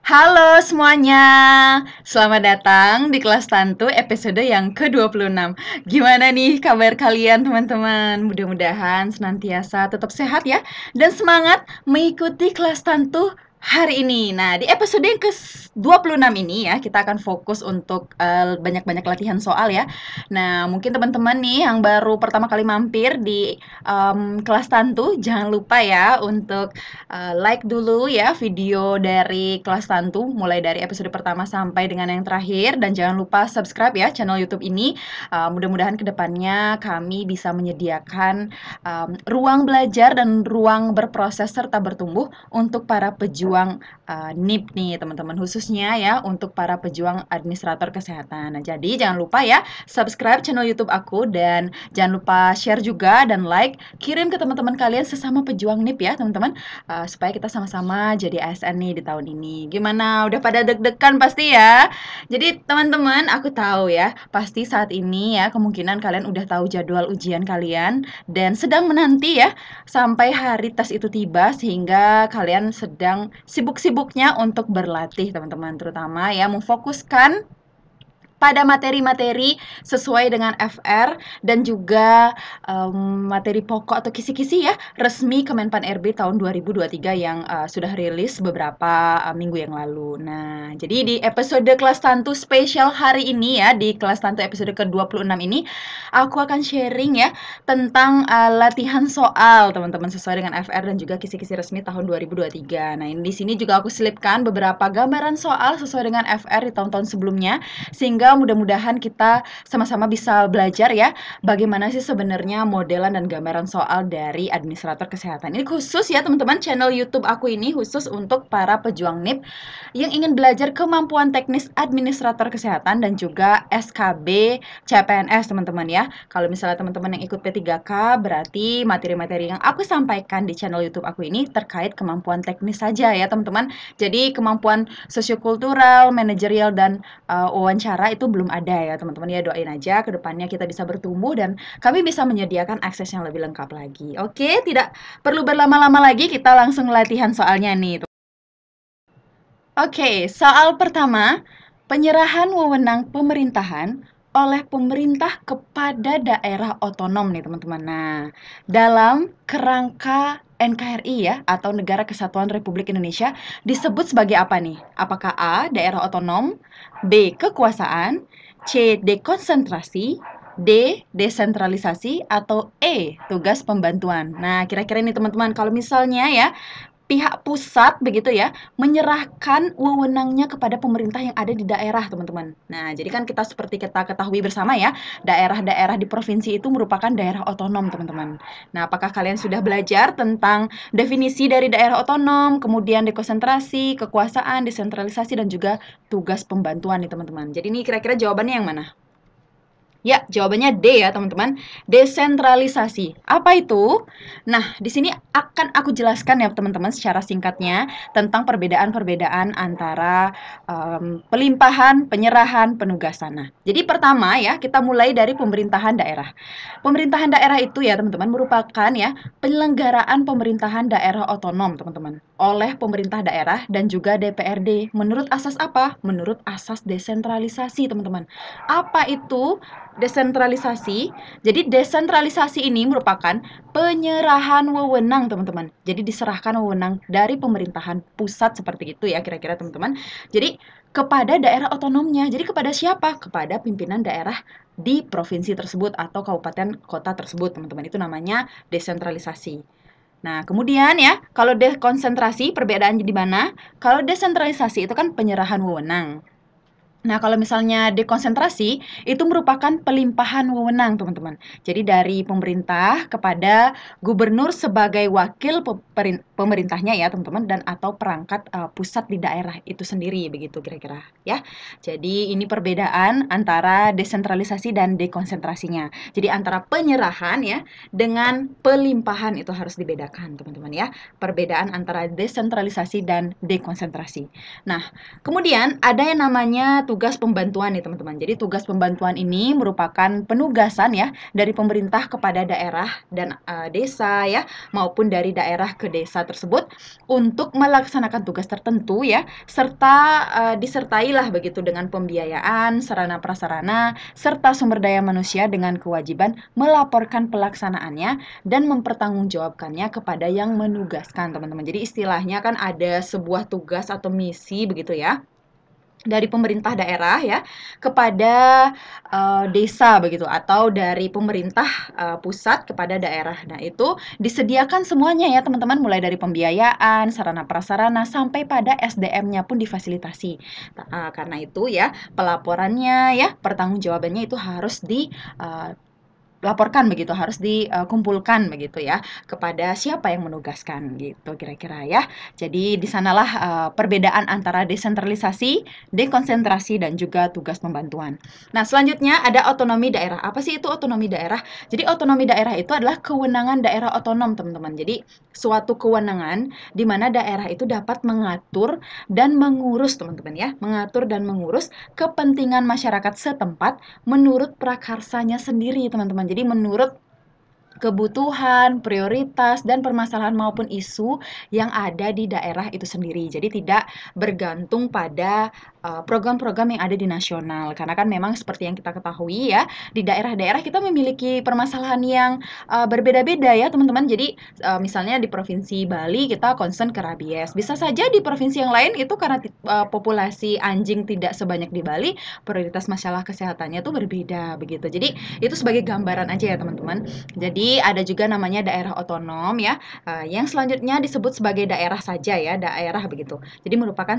Halo semuanya, selamat datang di kelas Tantu episode yang ke-26. Gimana nih kabar kalian teman-teman? Mudah-mudahan senantiasa tetap sehat ya, dan semangat mengikuti kelas Tantu hari ini. Nah, di episode yang ke-26 ini ya, kita akan fokus untuk banyak-banyak latihan soal ya. Nah, mungkin teman-teman nih yang baru pertama kali mampir di kelas Tantu, jangan lupa ya untuk like dulu ya video dari kelas Tantu mulai dari episode pertama sampai dengan yang terakhir, dan jangan lupa subscribe ya channel YouTube ini. Mudah-mudahan kedepannya kami bisa menyediakan ruang belajar dan ruang berproses serta bertumbuh untuk para pejuang NIP nih teman-teman, khususnya ya untuk para pejuang administrator kesehatan. Nah, jadi jangan lupa ya subscribe channel YouTube aku, dan jangan lupa share juga dan like, kirim ke teman-teman kalian sesama pejuang NIP ya teman-teman, supaya kita sama-sama jadi ASN nih di tahun ini. Gimana? Udah pada deg-degan pasti ya? Jadi teman-teman, aku tahu ya, pasti saat ini ya kemungkinan kalian udah tahu jadwal ujian kalian dan sedang menanti ya sampai hari tes itu tiba, sehingga kalian sedang sibuk-sibuknya untuk berlatih teman-teman, terutama ya memfokuskan pada materi-materi sesuai dengan FR dan juga materi pokok atau kisi-kisi ya resmi Kemenpan RB tahun 2023 yang sudah rilis beberapa minggu yang lalu. Nah, jadi di episode kelas Tantu spesial hari ini ya, di kelas Tantu episode ke-26 ini, aku akan sharing ya tentang latihan soal teman-teman sesuai dengan FR dan juga kisi-kisi resmi tahun 2023. Nah, ini di sini juga aku selipkan beberapa gambaran soal sesuai dengan FR di tahun-tahun sebelumnya, sehingga mudah-mudahan kita sama-sama bisa belajar ya bagaimana sih sebenarnya modelan dan gambaran soal dari administrator kesehatan. Ini khusus ya teman-teman, channel YouTube aku ini khusus untuk para pejuang NIP yang ingin belajar kemampuan teknis administrator kesehatan dan juga SKB CPNS teman-teman ya. Kalau misalnya teman-teman yang ikut P3K, berarti materi-materi yang aku sampaikan di channel YouTube aku ini terkait kemampuan teknis saja ya teman-teman. Jadi kemampuan sosiokultural, manajerial, dan wawancara itu belum ada ya teman-teman ya. Doain aja kedepannya kita bisa bertumbuh dan kami bisa menyediakan akses yang lebih lengkap lagi. Oke, tidak perlu berlama-lama lagi, kita langsung latihan soalnya nih. Oke, soal pertama, penyerahan wewenang pemerintahan oleh pemerintah kepada daerah otonom nih teman-teman. Nah, dalam kerangka NKRI ya, atau Negara Kesatuan Republik Indonesia, disebut sebagai apa nih? Apakah A, daerah otonom, B, kekuasaan, C, dekonsentrasi, D, desentralisasi, atau E, tugas pembantuan. Nah, kira-kira ini teman-teman, kalau misalnya ya pihak pusat begitu ya, menyerahkan wewenangnya kepada pemerintah yang ada di daerah, teman-teman. Nah, jadi kan seperti kita ketahui bersama ya, daerah-daerah di provinsi itu merupakan daerah otonom, teman-teman. Nah, apakah kalian sudah belajar tentang definisi dari daerah otonom, kemudian dekonsentrasi, kekuasaan, desentralisasi, dan juga tugas pembantuan nih, teman-teman. Jadi ini kira-kira jawabannya yang mana? Ya, jawabannya D ya, teman-teman. Desentralisasi. Apa itu? Nah, di sini akan aku jelaskan ya, teman-teman, secara singkatnya tentang perbedaan-perbedaan antara pelimpahan, penyerahan, penugasan. Nah, jadi pertama ya, kita mulai dari pemerintahan daerah. Pemerintahan daerah itu ya, teman-teman, merupakan ya penyelenggaraan pemerintahan daerah otonom, teman-teman, oleh pemerintah daerah dan juga DPRD. Menurut asas apa? Menurut asas desentralisasi, teman-teman. Apa itu desentralisasi? Jadi desentralisasi ini merupakan penyerahan wewenang, teman-teman. Jadi diserahkan wewenang dari pemerintahan pusat seperti itu ya kira-kira, teman-teman. Jadi kepada daerah otonomnya. Jadi kepada siapa? Kepada pimpinan daerah di provinsi tersebut atau kabupaten kota tersebut, teman-teman. Itu namanya desentralisasi. Nah, kemudian ya, kalau dekonsentrasi perbedaannya di mana? Kalau desentralisasi itu kan penyerahan wewenang. Nah, kalau misalnya dekonsentrasi, itu merupakan pelimpahan wewenang, teman-teman. Jadi dari pemerintah kepada gubernur sebagai wakil pemerintahnya ya, teman-teman, dan atau perangkat pusat di daerah itu sendiri, begitu kira-kira ya. Jadi ini perbedaan antara desentralisasi dan dekonsentrasinya. Jadi antara penyerahan ya dengan pelimpahan itu harus dibedakan, teman-teman ya. Perbedaan antara desentralisasi dan dekonsentrasi. Nah, kemudian ada yang namanya tugas pembantuan nih teman-teman. Jadi tugas pembantuan ini merupakan penugasan ya dari pemerintah kepada daerah dan desa ya, maupun dari daerah ke desa daerah tersebut untuk melaksanakan tugas tertentu ya, serta disertailah begitu dengan pembiayaan, sarana prasarana, serta sumber daya manusia dengan kewajiban melaporkan pelaksanaannya dan mempertanggungjawabkannya kepada yang menugaskan, teman-teman. Jadi istilahnya kan ada sebuah tugas atau misi begitu ya, dari pemerintah daerah ya kepada desa begitu, atau dari pemerintah pusat kepada daerah. Nah, itu disediakan semuanya ya teman-teman, mulai dari pembiayaan, sarana prasarana sampai pada SDM-nya pun difasilitasi. Karena itu ya pelaporannya ya, pertanggungjawabannya itu harus laporkan begitu, harus dikumpulkan begitu ya, kepada siapa yang menugaskan gitu kira-kira ya. Jadi di sanalah perbedaan antara desentralisasi, dekonsentrasi, dan juga tugas pembantuan. Nah, selanjutnya ada otonomi daerah. Apa sih itu otonomi daerah? Jadi otonomi daerah itu adalah kewenangan daerah otonom, teman-teman. Jadi suatu kewenangan di mana daerah itu dapat mengatur dan mengurus, teman-teman ya, mengatur dan mengurus kepentingan masyarakat setempat menurut prakarsanya sendiri, teman-teman. Jadi menurut kebutuhan, prioritas, dan permasalahan maupun isu yang ada di daerah itu sendiri. Jadi tidak bergantung pada program-program yang ada di nasional. Karena kan memang seperti yang kita ketahui ya, di daerah-daerah kita memiliki permasalahan yang berbeda-beda ya teman-teman. Jadi misalnya di Provinsi Bali kita concern ke rabies. Bisa saja di provinsi yang lain itu karena populasi anjing tidak sebanyak di Bali, prioritas masalah kesehatannya itu berbeda begitu. Jadi itu sebagai gambaran aja ya teman-teman. Jadi ada juga namanya daerah otonom ya, yang selanjutnya disebut sebagai daerah saja ya, daerah begitu. Jadi merupakan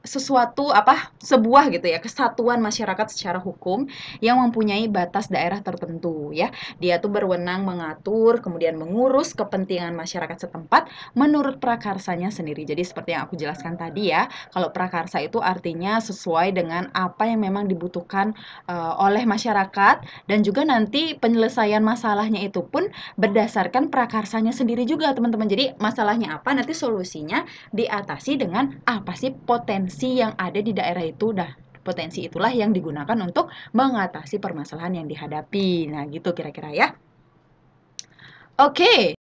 sebuah gitu ya, kesatuan masyarakat secara hukum yang mempunyai batas daerah tertentu ya. Dia tuh berwenang mengatur, kemudian mengurus kepentingan masyarakat setempat menurut prakarsanya sendiri. Jadi seperti yang aku jelaskan tadi ya, kalau prakarsa itu artinya sesuai dengan apa yang memang dibutuhkan oleh masyarakat, dan juga nanti penyelesaian masalahnya itu pun berdasarkan prakarsanya sendiri juga teman-teman. Jadi masalahnya apa, nanti solusinya diatasi dengan apa sih potensi yang ada di daerah itu. Potensi itulah yang digunakan untuk mengatasi permasalahan yang dihadapi. Nah, gitu kira-kira ya. Oke.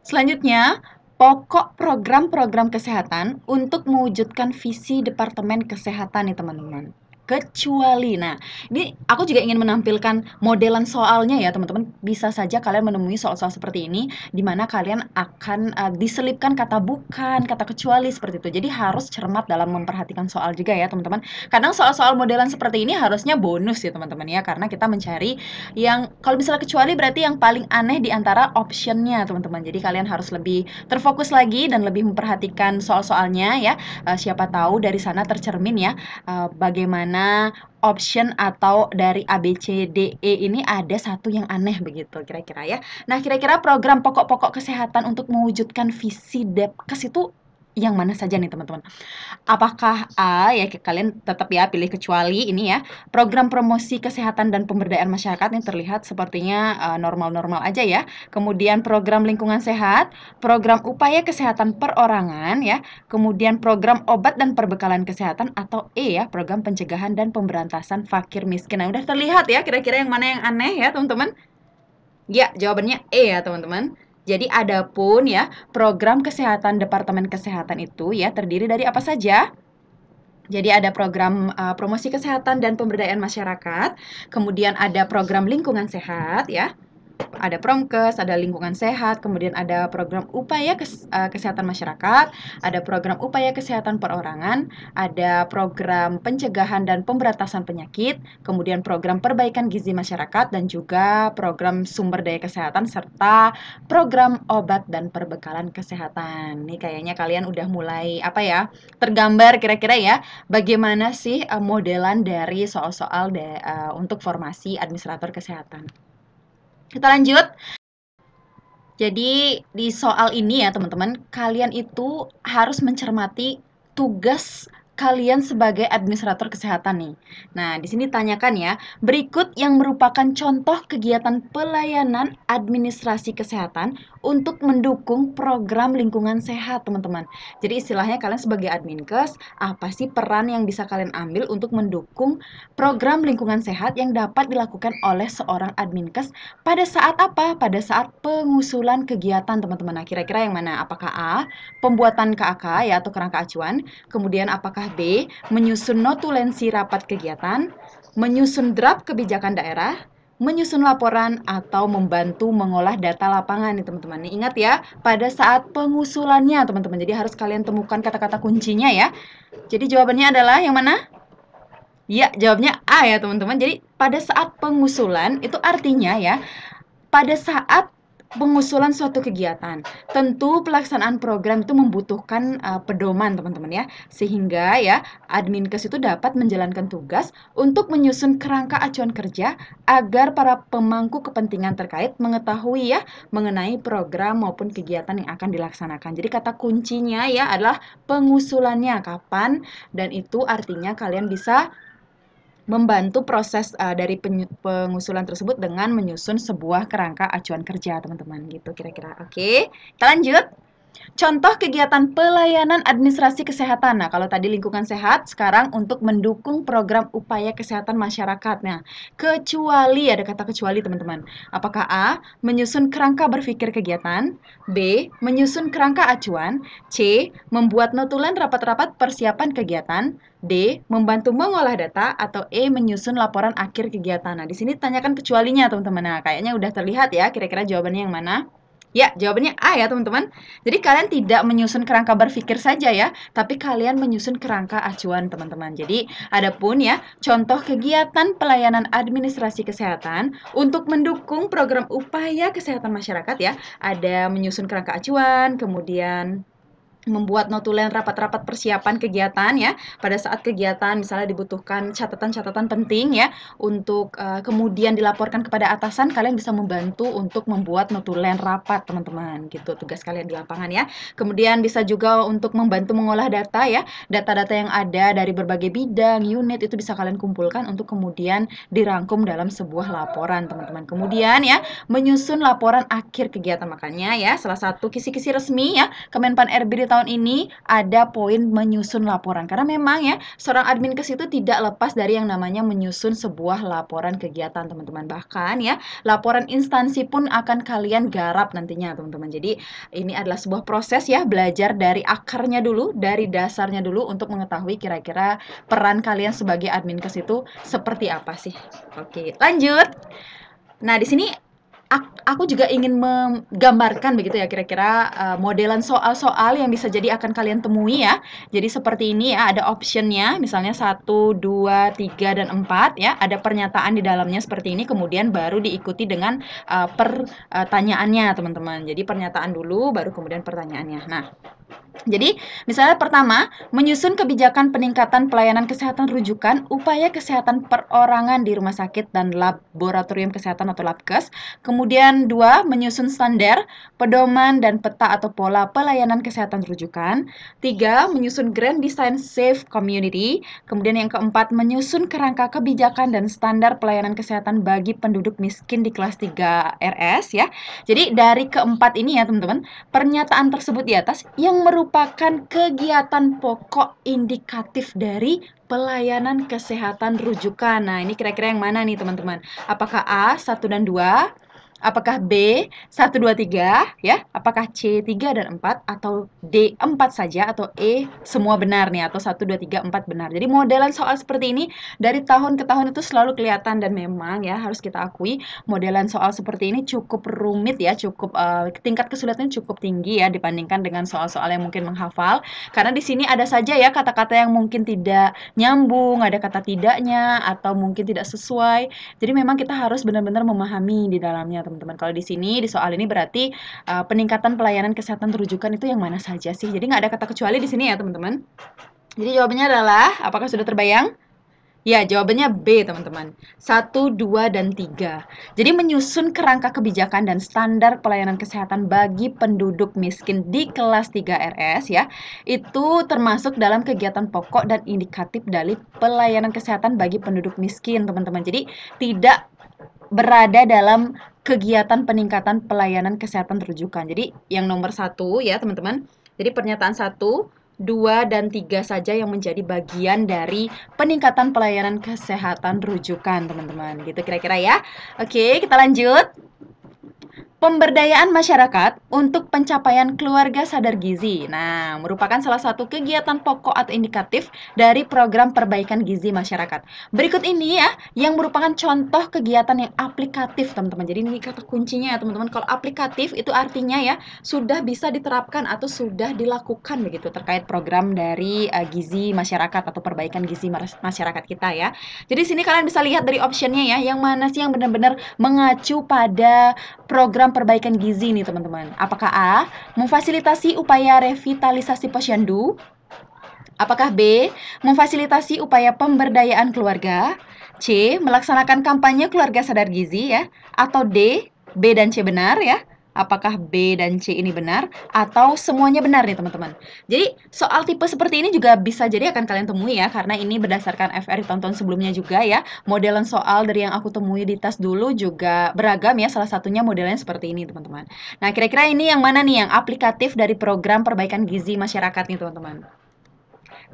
Selanjutnya, pokok program-program kesehatan untuk mewujudkan visi Departemen Kesehatan nih teman-teman. Kecuali, nah ini aku juga ingin menampilkan modelan soalnya ya teman-teman. Bisa saja kalian menemui soal-soal seperti ini, di mana kalian akan diselipkan kata bukan, kata kecuali seperti itu. Jadi harus cermat dalam memperhatikan soal juga ya teman-teman. Kadang soal-soal modelan seperti ini harusnya bonus ya teman-teman ya, karena kita mencari yang, kalau misalnya kecuali berarti yang paling aneh di antara optionnya teman-teman. Jadi kalian harus lebih terfokus lagi dan lebih memperhatikan soal-soalnya ya. Siapa tahu dari sana tercermin ya bagaimana option atau dari A, B, C, D, E ini ada satu yang aneh begitu kira-kira ya. Nah, kira-kira program pokok-pokok kesehatan untuk mewujudkan visi Depkes itu yang mana saja nih teman-teman? Apakah A, ya kalian tetap ya pilih kecuali ini ya, program promosi kesehatan dan pemberdayaan masyarakat yang terlihat sepertinya normal-normal aja ya. Kemudian program lingkungan sehat, program upaya kesehatan perorangan ya, kemudian program obat dan perbekalan kesehatan, atau E ya, program pencegahan dan pemberantasan fakir miskin. Nah, udah terlihat ya kira-kira yang mana yang aneh ya teman-teman? Ya, jawabannya E ya teman-teman. Jadi adapun ya, program kesehatan Departemen Kesehatan itu ya terdiri dari apa saja? Jadi ada program promosi kesehatan dan pemberdayaan masyarakat, kemudian ada program lingkungan sehat ya, ada Promkes, ada lingkungan sehat, kemudian ada program upaya kesehatan masyarakat, ada program upaya kesehatan perorangan, ada program pencegahan dan pemberantasan penyakit, kemudian program perbaikan gizi masyarakat, dan juga program sumber daya kesehatan, serta program obat dan perbekalan kesehatan. Nih kayaknya kalian udah mulai tergambar kira-kira ya, bagaimana sih modelan dari soal-soal untuk formasi administrator kesehatan. Kita lanjut. Jadi di soal ini ya teman-teman, kalian itu harus mencermati tugas kalian sebagai administrator kesehatan nih. Nah, di sini tanyakan ya, berikut yang merupakan contoh kegiatan pelayanan administrasi kesehatan untuk mendukung program lingkungan sehat, teman-teman. Jadi istilahnya kalian sebagai adminkes, apa sih peran yang bisa kalian ambil untuk mendukung program lingkungan sehat yang dapat dilakukan oleh seorang adminkes pada saat apa? Pada saat pengusulan kegiatan, teman-teman. Nah, kira-kira yang mana? Apakah A, pembuatan KAK ya atau kerangka acuan, kemudian apakah B, menyusun notulensi rapat kegiatan, menyusun draft kebijakan daerah, menyusun laporan, atau membantu mengolah data lapangan nih teman-teman. Nih, ingat ya, pada saat pengusulannya teman-teman. Jadi harus kalian temukan kata-kata kuncinya ya. Jadi jawabannya adalah yang mana? Ya, jawabnya A ya teman-teman. Jadi pada saat pengusulan itu artinya ya, pada saat pengusulan suatu kegiatan, tentu pelaksanaan program itu membutuhkan pedoman teman-teman ya, sehingga ya adminkes itu dapat menjalankan tugas untuk menyusun kerangka acuan kerja agar para pemangku kepentingan terkait mengetahui ya mengenai program maupun kegiatan yang akan dilaksanakan. Jadi kata kuncinya ya adalah pengusulannya kapan, dan itu artinya kalian bisa membantu proses dari pengusulan tersebut dengan menyusun sebuah kerangka acuan kerja, teman-teman. Gitu kira-kira. Oke, kita lanjut. Contoh kegiatan pelayanan administrasi kesehatan. Nah, kalau tadi lingkungan sehat, sekarang untuk mendukung program upaya kesehatan masyarakat. Nah, kecuali, ada kata kecuali teman-teman. Apakah A, menyusun kerangka berpikir kegiatan, B, menyusun kerangka acuan, C, membuat notulen rapat-rapat persiapan kegiatan, D, membantu mengolah data, atau E, menyusun laporan akhir kegiatan. Nah, di sini tanyakan kecualinya teman-teman. Nah, kayaknya udah terlihat ya, kira-kira jawabannya yang mana? Ya, jawabannya A ya teman-teman. Jadi kalian tidak menyusun kerangka berpikir saja ya, tapi kalian menyusun kerangka acuan teman-teman. Jadi adapun ya, contoh kegiatan pelayanan administrasi kesehatan untuk mendukung program upaya kesehatan masyarakat ya, ada menyusun kerangka acuan, kemudian membuat notulen rapat-rapat persiapan kegiatan ya. Pada saat kegiatan misalnya dibutuhkan catatan-catatan penting ya untuk kemudian dilaporkan kepada atasan, kalian bisa membantu untuk membuat notulen rapat teman-teman gitu, tugas kalian di lapangan ya. Kemudian bisa juga untuk membantu mengolah data ya, data-data yang ada dari berbagai bidang, unit itu bisa kalian kumpulkan untuk kemudian dirangkum dalam sebuah laporan teman-teman. Kemudian ya, menyusun laporan akhir kegiatan, makanya ya salah satu kisi-kisi resmi ya Kemenpan RB di tahun ini ada poin menyusun laporan, karena memang ya seorang adminkes itu tidak lepas dari yang namanya menyusun sebuah laporan kegiatan teman-teman. Bahkan ya laporan instansi pun akan kalian garap nantinya teman-teman. Jadi ini adalah sebuah proses ya, belajar dari akarnya dulu, dari dasarnya dulu untuk mengetahui kira-kira peran kalian sebagai adminkes itu seperti apa sih. Oke, lanjut. Nah, di sini aku juga ingin menggambarkan begitu ya kira-kira modelan soal-soal yang bisa jadi akan kalian temui ya. Jadi seperti ini ya, ada optionnya misalnya 1, 2, 3, dan 4 ya. Ada pernyataan di dalamnya seperti ini, kemudian baru diikuti dengan pertanyaannya teman-teman. Jadi pernyataan dulu baru kemudian pertanyaannya. Nah, jadi, misalnya pertama, menyusun kebijakan peningkatan pelayanan kesehatan rujukan, upaya kesehatan perorangan di rumah sakit dan laboratorium kesehatan atau labkes. Kemudian 2, menyusun standar, pedoman, dan peta atau pola pelayanan kesehatan rujukan. 3, menyusun grand design safe community. Kemudian yang keempat, menyusun kerangka kebijakan dan standar pelayanan kesehatan bagi penduduk miskin di kelas 3 RS ya. Jadi dari keempat ini ya teman-teman, pernyataan tersebut di atas yang merupakan kegiatan pokok indikatif dari pelayanan kesehatan rujukan. Nah, ini kira-kira yang mana nih teman-teman? Apakah A, 1 dan 2? Apakah B, 1, 2, 3? Ya? Apakah C, 3 dan 4? Atau D, 4 saja? Atau E, semua benar nih? Atau 1, 2, 3, 4 benar? Jadi modelan soal seperti ini dari tahun ke tahun itu selalu kelihatan, dan memang ya harus kita akui modelan soal seperti ini cukup rumit ya, cukup tingkat kesulitannya cukup tinggi ya dibandingkan dengan soal-soal yang mungkin menghafal. Karena di sini ada saja ya kata-kata yang mungkin tidak nyambung, ada kata tidaknya, atau mungkin tidak sesuai. Jadi memang kita harus benar-benar memahami di dalamnya teman-teman. Kalau di sini, di soal ini berarti peningkatan pelayanan kesehatan rujukan itu yang mana saja sih? Jadi nggak ada kata kecuali di sini ya teman-teman. Jadi jawabannya adalah, apakah sudah terbayang? Ya, jawabannya B, teman-teman. 1, 2, dan 3. Jadi menyusun kerangka kebijakan dan standar pelayanan kesehatan bagi penduduk miskin di kelas 3 RS ya. Itu termasuk dalam kegiatan pokok dan indikatif dari pelayanan kesehatan bagi penduduk miskin, teman-teman. Jadi tidak berada dalam kegiatan peningkatan pelayanan kesehatan rujukan. Jadi yang nomor 1 ya, teman-teman. Jadi pernyataan 1, 2, dan 3 saja yang menjadi bagian dari peningkatan pelayanan kesehatan rujukan, teman-teman. Gitu kira-kira ya. Oke, kita lanjut. Pemberdayaan masyarakat untuk pencapaian keluarga sadar gizi. Nah, merupakan salah satu kegiatan pokok atau indikatif dari program perbaikan gizi masyarakat. Berikut ini ya, yang merupakan contoh kegiatan yang aplikatif, teman-teman. Jadi ini kata kuncinya ya, teman-teman. Kalau aplikatif itu artinya ya, sudah bisa diterapkan atau sudah dilakukan begitu terkait program dari gizi masyarakat atau perbaikan gizi masyarakat kita ya. Jadi sini kalian bisa lihat dari optionnya ya, yang mana sih yang benar-benar mengacu pada program perbaikan gizi nih teman-teman. Apakah A, memfasilitasi upaya revitalisasi posyandu? Apakah B, memfasilitasi upaya pemberdayaan keluarga? C, melaksanakan kampanye keluarga sadar gizi ya? Atau D, B dan C benar ya? Apakah B dan C ini benar atau semuanya benar nih teman-teman? Jadi soal tipe seperti ini juga bisa jadi akan kalian temui ya, karena ini berdasarkan FR tonton sebelumnya juga ya. Modelan soal dari yang aku temui di tas dulu juga beragam ya, salah satunya modelnya seperti ini teman-teman. Nah kira-kira ini yang mana nih yang aplikatif dari program perbaikan gizi masyarakat nih teman-teman?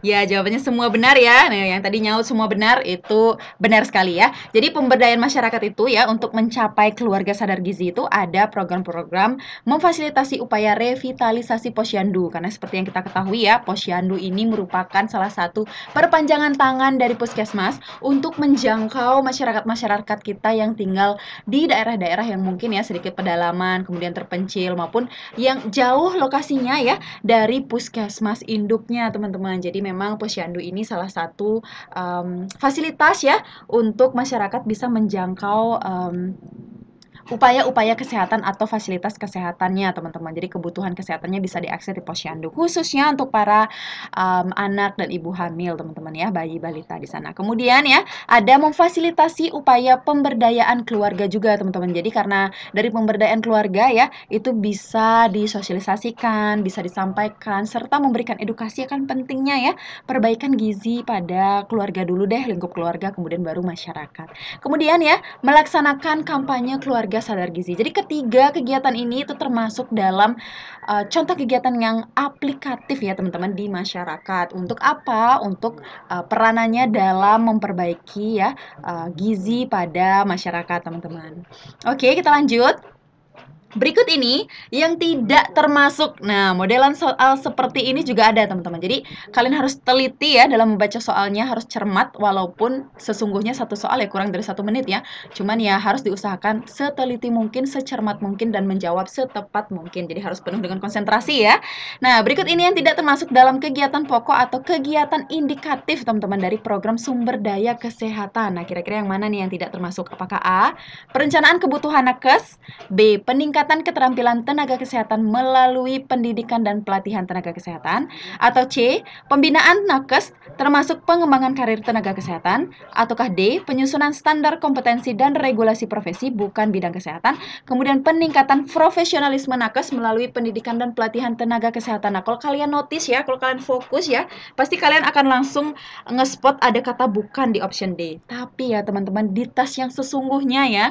Ya, jawabannya semua benar ya. Nah, yang tadi nyaut semua benar, itu benar sekali ya. Jadi pemberdayaan masyarakat itu ya, untuk mencapai keluarga sadar gizi itu ada program-program memfasilitasi upaya revitalisasi posyandu. Karena seperti yang kita ketahui ya, posyandu ini merupakan salah satu perpanjangan tangan dari puskesmas untuk menjangkau masyarakat-masyarakat kita yang tinggal di daerah-daerah yang mungkin ya sedikit pedalaman, kemudian terpencil maupun yang jauh lokasinya ya dari puskesmas induknya, teman-teman. Jadi memang posyandu ini salah satu fasilitas ya untuk masyarakat bisa menjangkau upaya-upaya kesehatan atau fasilitas kesehatannya, teman-teman. Jadi kebutuhan kesehatannya bisa diakses di posyandu, khususnya untuk para anak dan ibu hamil, teman-teman ya, bayi balita di sana. Kemudian ya, ada memfasilitasi upaya pemberdayaan keluarga juga, teman-teman. Jadi karena dari pemberdayaan keluarga ya, itu bisa disosialisasikan, bisa disampaikan, serta memberikan edukasi akan pentingnya ya perbaikan gizi pada keluarga dulu deh, lingkup keluarga, kemudian baru masyarakat. Kemudian ya, melaksanakan kampanye keluarga sadar gizi. Jadi ketiga kegiatan ini itu termasuk dalam contoh kegiatan yang aplikatif ya teman-teman di masyarakat. Untuk apa? Untuk peranannya dalam memperbaiki ya gizi pada masyarakat, teman-teman. Oke, kita lanjut. Berikut ini yang tidak termasuk. Nah, modelan soal seperti ini juga ada, teman-teman. Jadi, kalian harus teliti ya dalam membaca soalnya, harus cermat walaupun sesungguhnya satu soal ya kurang dari 1 menit ya. Cuman ya harus diusahakan seteliti mungkin, secermat mungkin dan menjawab setepat mungkin. Jadi harus penuh dengan konsentrasi ya. Nah, berikut ini yang tidak termasuk dalam kegiatan pokok atau kegiatan indikatif, teman-teman, dari program sumber daya kesehatan. Nah, kira-kira yang mana nih yang tidak termasuk? Apakah A, perencanaan kebutuhan nakes? B, peningkatan keterampilan tenaga kesehatan melalui pendidikan dan pelatihan tenaga kesehatan? Atau C, pembinaan nakes termasuk pengembangan karir tenaga kesehatan? Ataukah D, penyusunan standar kompetensi dan regulasi profesi bukan bidang kesehatan? Kemudian peningkatan profesionalisme nakes melalui pendidikan dan pelatihan tenaga kesehatan. Nah, kalau kalian notice ya, kalau kalian fokus ya, pasti kalian akan langsung nge-spot ada kata bukan di option D. Tapi ya teman-teman, di tas yang sesungguhnya ya,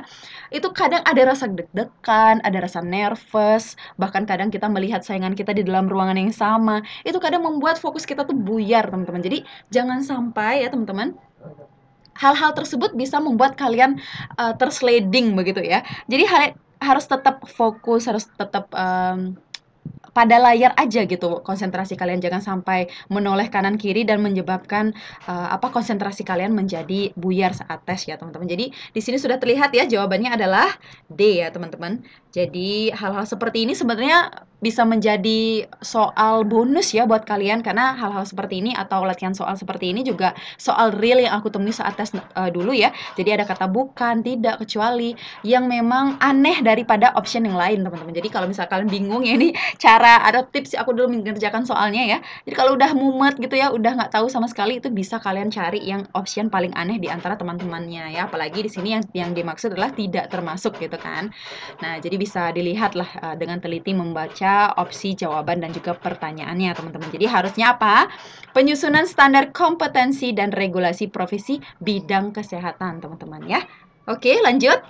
itu kadang ada rasa deg-degan, ada rasa nervous, bahkan kadang kita melihat saingan kita di dalam ruangan yang sama. Itu kadang membuat fokus kita tuh buyar, teman-teman. Jadi jangan sampai ya teman-teman, hal-hal tersebut bisa membuat kalian tersleding begitu ya. Jadi harus tetap fokus, harus tetap pada layar aja gitu konsentrasi kalian, jangan sampai menoleh kanan kiri dan menyebabkan konsentrasi kalian menjadi buyar saat tes ya teman-teman. Jadi di sini sudah terlihat ya jawabannya adalah D ya teman-teman. Jadi hal-hal seperti ini sebenarnya bisa menjadi soal bonus ya buat kalian karena hal-hal seperti ini atau latihan soal seperti ini juga soal real yang aku temui saat tes dulu ya. Jadi ada kata bukan, tidak, kecuali yang memang aneh daripada option yang lain teman-teman. Jadi kalau misal kalian bingung ya ini cara ada tips aku dulu mengerjakan soalnya ya. Jadi kalau udah mumet gitu ya, udah nggak tahu sama sekali itu bisa kalian cari yang option paling aneh di antara teman-temannya ya. Apalagi di sini yang dimaksud adalah tidak termasuk gitu kan. Nah, jadi bisa dilihatlah dengan teliti membaca opsi jawaban dan juga pertanyaannya, teman-teman. Jadi harusnya apa? Penyusunan standar kompetensi dan regulasi profesi bidang kesehatan, teman-teman ya. Oke, lanjut.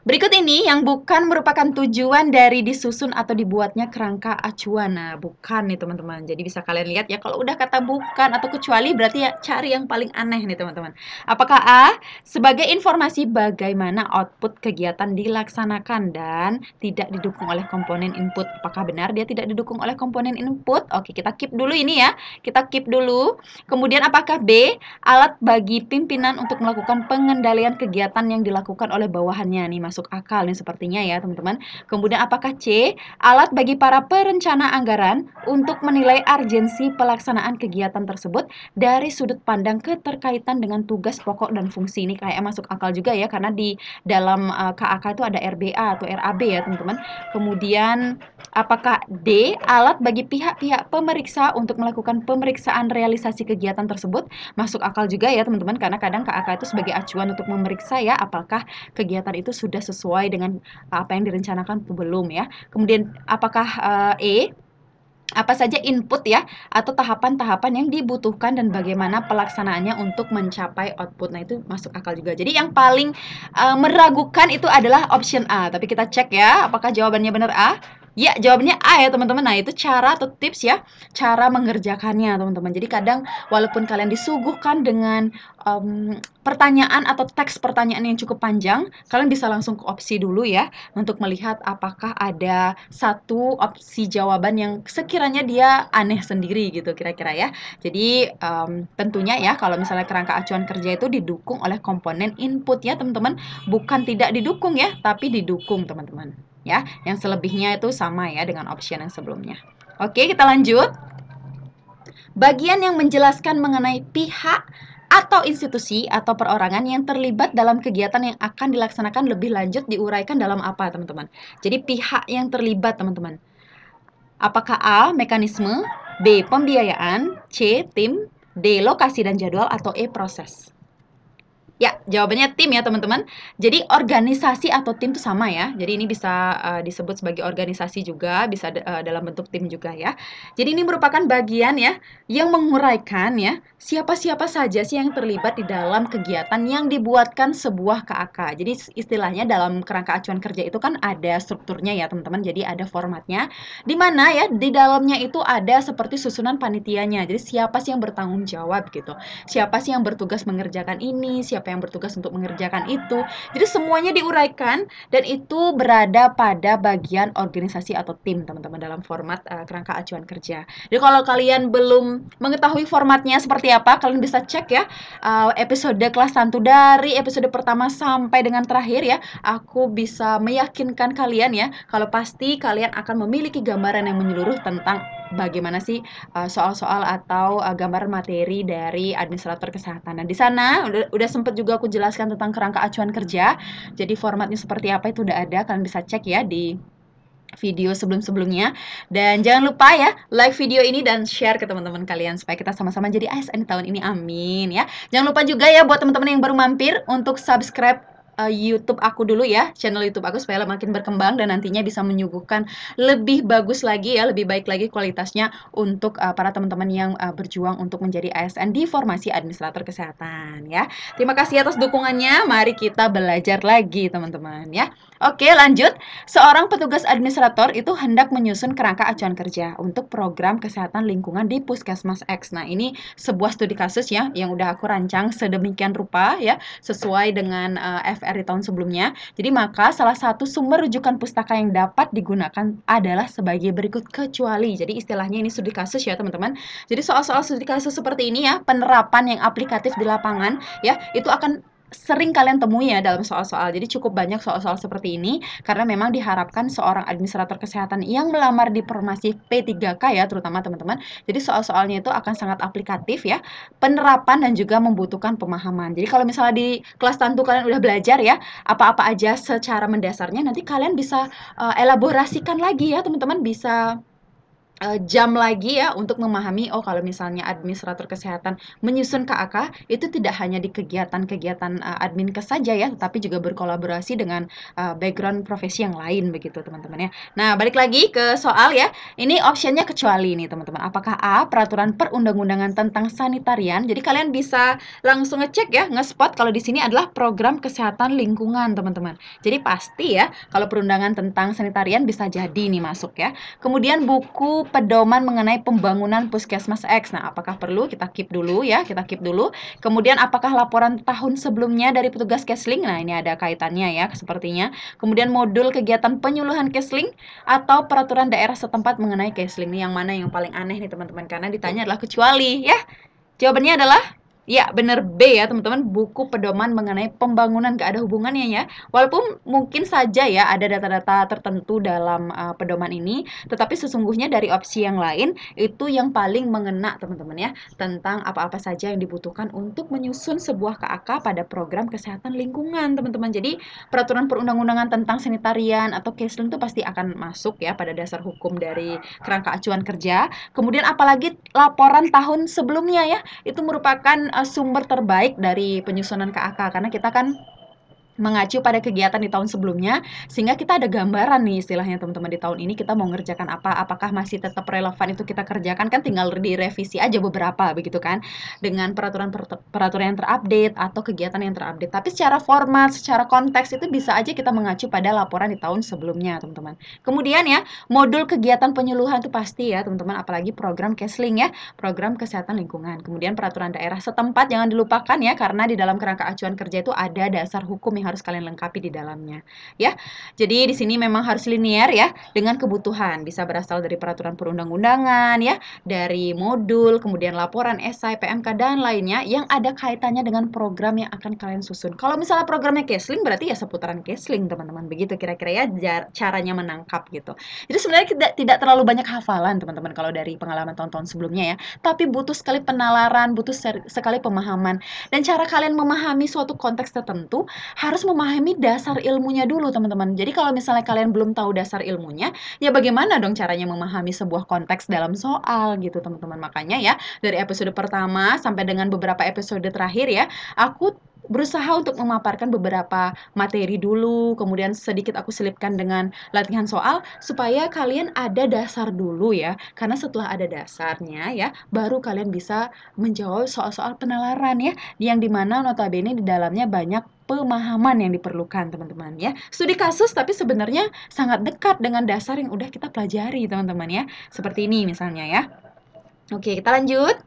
Berikut ini yang bukan merupakan tujuan dari disusun atau dibuatnya kerangka acuan. Nah, bukan nih teman-teman. Jadi bisa kalian lihat ya kalau udah kata bukan atau kecuali berarti ya cari yang paling aneh nih teman-teman. Apakah A? Sebagai informasi bagaimana output kegiatan dilaksanakan dan tidak didukung oleh komponen input. Apakah benar dia tidak didukung oleh komponen input? Oke, kita keep dulu ini ya. Kita keep dulu. Kemudian apakah B? Alat bagi pimpinan untuk melakukan pengendalian kegiatan yang dilakukan oleh bawahannya. Nih masuk akal nih sepertinya ya teman-teman. Kemudian apakah C? Alat bagi para perencana anggaran untuk menilai urgensi pelaksanaan kegiatan tersebut dari sudut pandang keterkaitan dengan tugas pokok dan fungsi. Ini kayak masuk akal juga ya karena di dalam KAK itu ada RBA atau RAB ya teman-teman. Kemudian apakah D? Alat bagi pihak-pihak pemeriksa untuk melakukan pemeriksaan realisasi kegiatan tersebut. Masuk akal juga ya teman-teman karena kadang KAK itu sebagai acuan untuk memeriksa ya apakah kegiatan itu sudah sesuai dengan apa yang direncanakan atau belum ya. Kemudian apakah E? Apa saja input ya atau tahapan-tahapan yang dibutuhkan dan bagaimana pelaksanaannya untuk mencapai output. Nah, itu masuk akal juga. Jadi yang paling meragukan itu adalah option A. Tapi kita cek ya apakah jawabannya benar A. Ya, jawabannya A ya teman-teman. Nah, itu cara atau tips ya, cara mengerjakannya teman-teman. Jadi kadang walaupun kalian disuguhkan dengan pertanyaan atau teks pertanyaan yang cukup panjang, kalian bisa langsung ke opsi dulu ya untuk melihat apakah ada satu opsi jawaban yang sekiranya dia aneh sendiri gitu kira-kira ya. Jadi tentunya ya kalau misalnya kerangka acuan kerja itu didukung oleh komponen input ya teman-teman, bukan tidak didukung ya, tapi didukung teman-teman ya. Yang selebihnya itu sama ya dengan option yang sebelumnya. Oke, kita lanjut. Bagian yang menjelaskan mengenai pihak atau institusi atau perorangan yang terlibat dalam kegiatan yang akan dilaksanakan lebih lanjut diuraikan dalam apa, teman-teman? Jadi pihak yang terlibat, teman-teman. Apakah A. Mekanisme, B. Pembiayaan, C. Tim, D. Lokasi dan jadwal, atau E. Proses? Ya, jawabannya tim ya teman-teman. Jadi organisasi atau tim itu sama ya. Jadi ini bisa disebut sebagai organisasi juga, bisa dalam bentuk tim juga ya. Jadi ini merupakan bagian ya yang menguraikan ya siapa-siapa saja sih yang terlibat di dalam kegiatan yang dibuatkan sebuah KAK. Jadi istilahnya dalam kerangka acuan kerja itu kan ada strukturnya ya teman-teman. Jadi ada formatnya. Di mana ya di dalamnya itu ada seperti susunan panitianya. Jadi siapa sih yang bertanggung jawab gitu. Siapa sih yang bertugas mengerjakan ini, siapa yang bertugas untuk mengerjakan itu. Jadi semuanya diuraikan dan itu berada pada bagian organisasi atau tim teman-teman dalam format kerangka acuan kerja. Jadi kalau kalian belum mengetahui formatnya seperti apa, kalian bisa cek ya episode kelas santu dari episode pertama sampai dengan terakhir ya. Aku bisa meyakinkan kalian ya kalau pasti kalian akan memiliki gambaran yang menyeluruh tentang bagaimana sih soal-soal atau gambaran materi dari administrator kesehatan. Nah, di sana udah sempat juga aku jelaskan tentang kerangka acuan kerja. Jadi formatnya seperti apa itu udah ada, kalian bisa cek ya di video sebelum-sebelumnya. Dan jangan lupa ya like video ini dan share ke teman-teman kalian supaya kita sama-sama jadi ASN tahun ini, amin ya. Jangan lupa juga ya buat teman-teman yang baru mampir untuk subscribe YouTube aku dulu ya, channel YouTube aku supaya makin berkembang dan nantinya bisa menyuguhkan lebih bagus lagi ya, lebih baik lagi kualitasnya untuk para teman-teman yang berjuang untuk menjadi ASN di formasi administrator kesehatan ya. Terima kasih atas dukungannya. Mari kita belajar lagi teman-teman ya. Oke, lanjut. Seorang petugas administrator itu hendak menyusun kerangka acuan kerja untuk program kesehatan lingkungan di Puskesmas X. Nah, ini sebuah studi kasus ya yang udah aku rancang sedemikian rupa ya, sesuai dengan FR di tahun sebelumnya. Jadi maka salah satu sumber rujukan pustaka yang dapat digunakan adalah sebagai berikut kecuali. Jadi istilahnya ini studi kasus ya teman-teman. Jadi soal-soal studi kasus seperti ini ya, penerapan yang aplikatif di lapangan ya, itu akan sering kalian temui ya dalam soal-soal. Jadi cukup banyak soal-soal seperti ini karena memang diharapkan seorang administrator kesehatan yang melamar di formasi P3K ya terutama teman-teman. Jadi soal-soalnya itu akan sangat aplikatif ya, penerapan dan juga membutuhkan pemahaman. Jadi kalau misalnya di kelas tantu kalian udah belajar ya, apa-apa aja secara mendasarnya, nanti kalian bisa elaborasikan lagi ya teman-teman, bisa jam lagi ya untuk memahami, oh kalau misalnya administrator kesehatan menyusun KAK itu tidak hanya di kegiatan-kegiatan Adminkes saja ya, tetapi juga berkolaborasi dengan background profesi yang lain begitu teman-teman ya. Nah balik lagi ke soal ya, ini optionnya kecuali nih teman-teman. Apakah A, peraturan perundang-undangan tentang sanitarian? Jadi kalian bisa langsung ngecek ya, nge-spot kalau di sini adalah program kesehatan lingkungan teman-teman. Jadi pasti ya kalau perundangan tentang sanitarian bisa jadi nih masuk ya. Kemudian buku pedoman mengenai pembangunan Puskesmas X. Nah, apakah perlu? Kita keep dulu ya, kita keep dulu. Kemudian apakah laporan tahun sebelumnya dari petugas Kesling? Nah, ini ada kaitannya ya sepertinya. Kemudian modul kegiatan penyuluhan Kesling atau peraturan daerah setempat mengenai Kesling. Ini yang mana yang paling aneh nih teman-teman, karena ditanya adalah kecuali ya. Jawabannya adalah ya, benar B ya teman-teman, buku pedoman mengenai pembangunan, gak ada hubungannya ya. Walaupun mungkin saja ya ada data-data tertentu dalam pedoman ini, tetapi sesungguhnya dari opsi yang lain itu yang paling mengena teman-teman ya, tentang apa-apa saja yang dibutuhkan untuk menyusun sebuah KAK pada program kesehatan lingkungan teman-teman. Jadi peraturan perundang-undangan tentang sanitarian atau Kesling itu pasti akan masuk ya pada dasar hukum dari kerangka acuan kerja. Kemudian apalagi laporan tahun sebelumnya ya, itu merupakan sumber terbaik dari penyusunan KAK karena kita kan mengacu pada kegiatan di tahun sebelumnya, sehingga kita ada gambaran nih istilahnya teman-teman, di tahun ini kita mau ngerjakan apa, apakah masih tetap relevan itu kita kerjakan, kan tinggal direvisi aja beberapa begitu kan, dengan peraturan yang terupdate atau kegiatan yang terupdate. Tapi secara format, secara konteks itu bisa aja kita mengacu pada laporan di tahun sebelumnya teman-teman. Kemudian ya, modul kegiatan penyuluhan itu pasti ya teman-teman, apalagi program Kesling ya, program kesehatan lingkungan. Kemudian peraturan daerah setempat jangan dilupakan ya, karena di dalam kerangka acuan kerja itu ada dasar hukum yang harus kalian lengkapi di dalamnya ya. Jadi di sini memang harus linear ya dengan kebutuhan, bisa berasal dari peraturan perundang-undangan ya, dari modul, kemudian laporan, esai, PMK dan lainnya yang ada kaitannya dengan program yang akan kalian susun. Kalau misalnya programnya Kesling berarti ya seputaran Kesling teman-teman, begitu kira-kira ya caranya menangkap gitu. Jadi sebenarnya tidak terlalu banyak hafalan teman-teman kalau dari pengalaman tahun-tahun sebelumnya ya, tapi butuh sekali penalaran, butuh sekali pemahaman, dan cara kalian memahami suatu konteks tertentu harus memahami dasar ilmunya dulu teman-teman. Jadi kalau misalnya kalian belum tahu dasar ilmunya, ya bagaimana dong caranya memahami sebuah konteks dalam soal gitu teman-teman. Makanya ya dari episode pertama sampai dengan beberapa episode terakhir ya, aku berusaha untuk memaparkan beberapa materi dulu, kemudian sedikit aku selipkan dengan latihan soal supaya kalian ada dasar dulu ya. Karena setelah ada dasarnya ya, baru kalian bisa menjawab soal-soal penalaran ya, yang dimana notabene di dalamnya banyak pemahaman yang diperlukan teman-teman ya. Studi kasus tapi sebenarnya sangat dekat dengan dasar yang udah kita pelajari teman-teman ya. Seperti ini misalnya ya. Oke, kita lanjut.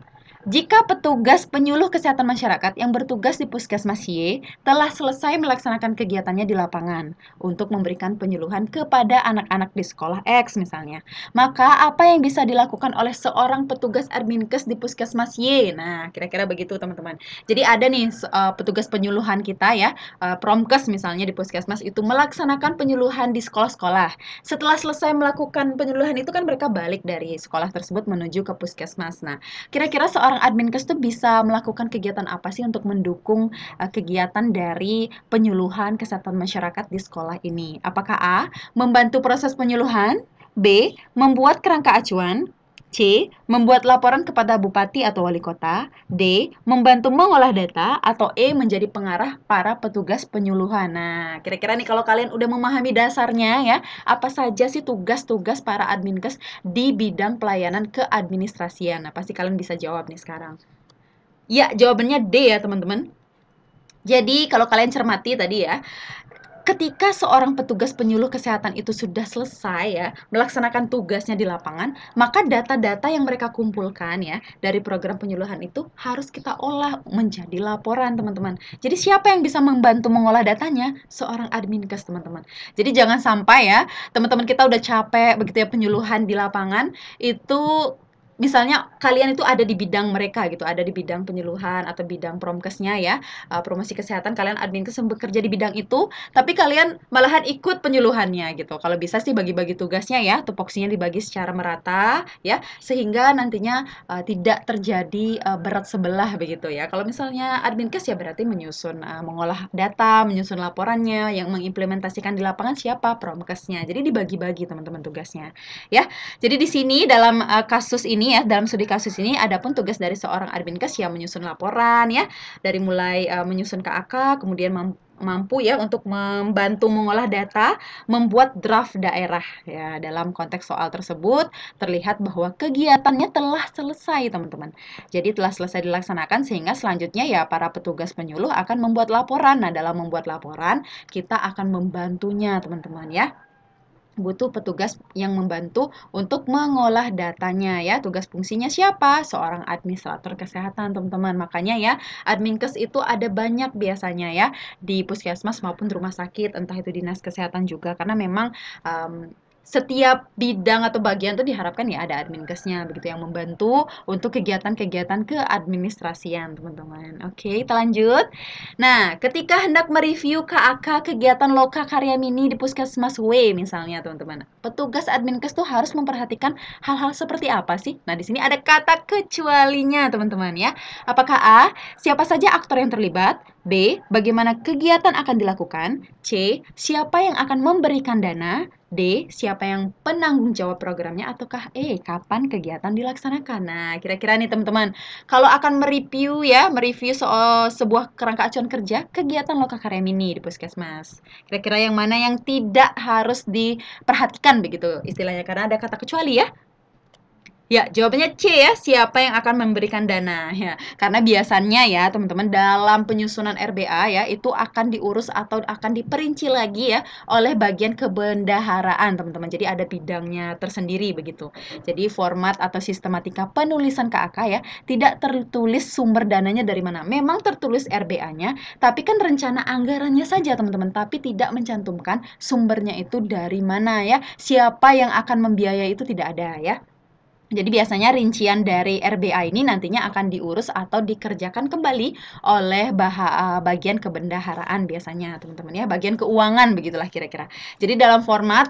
Jika petugas penyuluh kesehatan masyarakat yang bertugas di Puskesmas Y telah selesai melaksanakan kegiatannya di lapangan untuk memberikan penyuluhan kepada anak-anak di sekolah X misalnya, maka apa yang bisa dilakukan oleh seorang petugas Adminkes di Puskesmas Y? Nah, kira-kira begitu teman-teman. Jadi ada nih petugas penyuluhan kita ya, Promkes misalnya di Puskesmas itu melaksanakan penyuluhan di sekolah-sekolah. Setelah selesai melakukan penyuluhan itu kan mereka balik dari sekolah tersebut menuju ke Puskesmas. Nah, kira-kira seorang Adminkes tuh bisa melakukan kegiatan apa sih untuk mendukung kegiatan dari penyuluhan kesehatan masyarakat di sekolah ini? Apakah A, membantu proses penyuluhan, B, membuat kerangka acuan, C, membuat laporan kepada bupati atau wali kota, D, membantu mengolah data, atau E, menjadi pengarah para petugas penyuluhan. Nah, kira-kira nih kalau kalian udah memahami dasarnya ya, apa saja sih tugas-tugas para Adminkes di bidang pelayanan keadministrasian? Nah, pasti kalian bisa jawab nih sekarang. Ya, jawabannya D ya teman-teman. Jadi kalau kalian cermati tadi ya, ketika seorang petugas penyuluh kesehatan itu sudah selesai ya melaksanakan tugasnya di lapangan, maka data-data yang mereka kumpulkan ya dari program penyuluhan itu harus kita olah menjadi laporan teman-teman. Jadi siapa yang bisa membantu mengolah datanya? Seorang Adminkes teman-teman. Jadi jangan sampai ya teman-teman kita udah capek begitu ya penyuluhan di lapangan itu misalnya kalian itu ada di bidang mereka gitu, ada di bidang penyuluhan atau bidang promkesnya ya, promosi kesehatan, kalian adminkes yang bekerja di bidang itu, tapi kalian malahan ikut penyuluhannya gitu. Kalau bisa sih bagi-bagi tugasnya ya, tupoksinya dibagi secara merata ya, sehingga nantinya tidak terjadi berat sebelah begitu ya. Kalau misalnya adminkes ya berarti menyusun, mengolah data, menyusun laporannya, yang mengimplementasikan di lapangan siapa? Promkesnya. Jadi dibagi-bagi teman-teman tugasnya ya. Jadi di sini dalam kasus ini ya, dalam studi kasus ini ada pun tugas dari seorang adminkes yang menyusun laporan ya, dari mulai menyusun KAK, kemudian mampu ya untuk membantu mengolah data, membuat draft daerah ya. Dalam konteks soal tersebut terlihat bahwa kegiatannya telah selesai teman-teman. Jadi telah selesai dilaksanakan sehingga selanjutnya ya para petugas penyuluh akan membuat laporan. Nah, dalam membuat laporan kita akan membantunya teman-teman ya. Butuh petugas yang membantu untuk mengolah datanya ya. Tugas fungsinya siapa? Seorang administrator kesehatan, teman-teman. Makanya ya, adminkes itu ada banyak biasanya ya di puskesmas maupun rumah sakit, entah itu dinas kesehatan juga karena memang setiap bidang atau bagian tuh diharapkan ya ada adminkesnya begitu yang membantu untuk kegiatan-kegiatan keadministrasian, teman-teman. Oke, kita lanjut. Nah, ketika hendak mereview KAK kegiatan Loka Karya Mini di Puskesmas W misalnya, teman-teman. Petugas adminkes tuh harus memperhatikan hal-hal seperti apa sih? Nah, di sini ada kata kecualinya, teman-teman ya. Apakah A, siapa saja aktor yang terlibat? B, bagaimana kegiatan akan dilakukan? C, siapa yang akan memberikan dana? D, siapa yang penanggung jawab programnya? Ataukah E, kapan kegiatan dilaksanakan? Nah, kira-kira nih teman-teman, kalau akan mereview ya, mereview soal sebuah kerangka acuan kerja, kegiatan Loka Karya Mini di Puskesmas. Kira-kira yang mana yang tidak harus diperhatikan begitu istilahnya, karena ada kata kecuali ya? Ya, jawabannya C ya, siapa yang akan memberikan dana ya. Karena biasanya ya, teman-teman dalam penyusunan RBA ya, itu akan diurus atau akan diperinci lagi ya oleh bagian kebendaharaan, teman-teman. Jadi ada bidangnya tersendiri begitu. Jadi format atau sistematika penulisan KAK ya, tidak tertulis sumber dananya dari mana. Memang tertulis RBA-nya, tapi kan rencana anggarannya saja, teman-teman, tapi tidak mencantumkan sumbernya itu dari mana ya. Siapa yang akan membiayai itu tidak ada ya. Jadi biasanya rincian dari RBA ini nantinya akan diurus atau dikerjakan kembali oleh bagian kebendaharaan biasanya teman-teman ya, bagian keuangan begitulah kira-kira. Jadi dalam format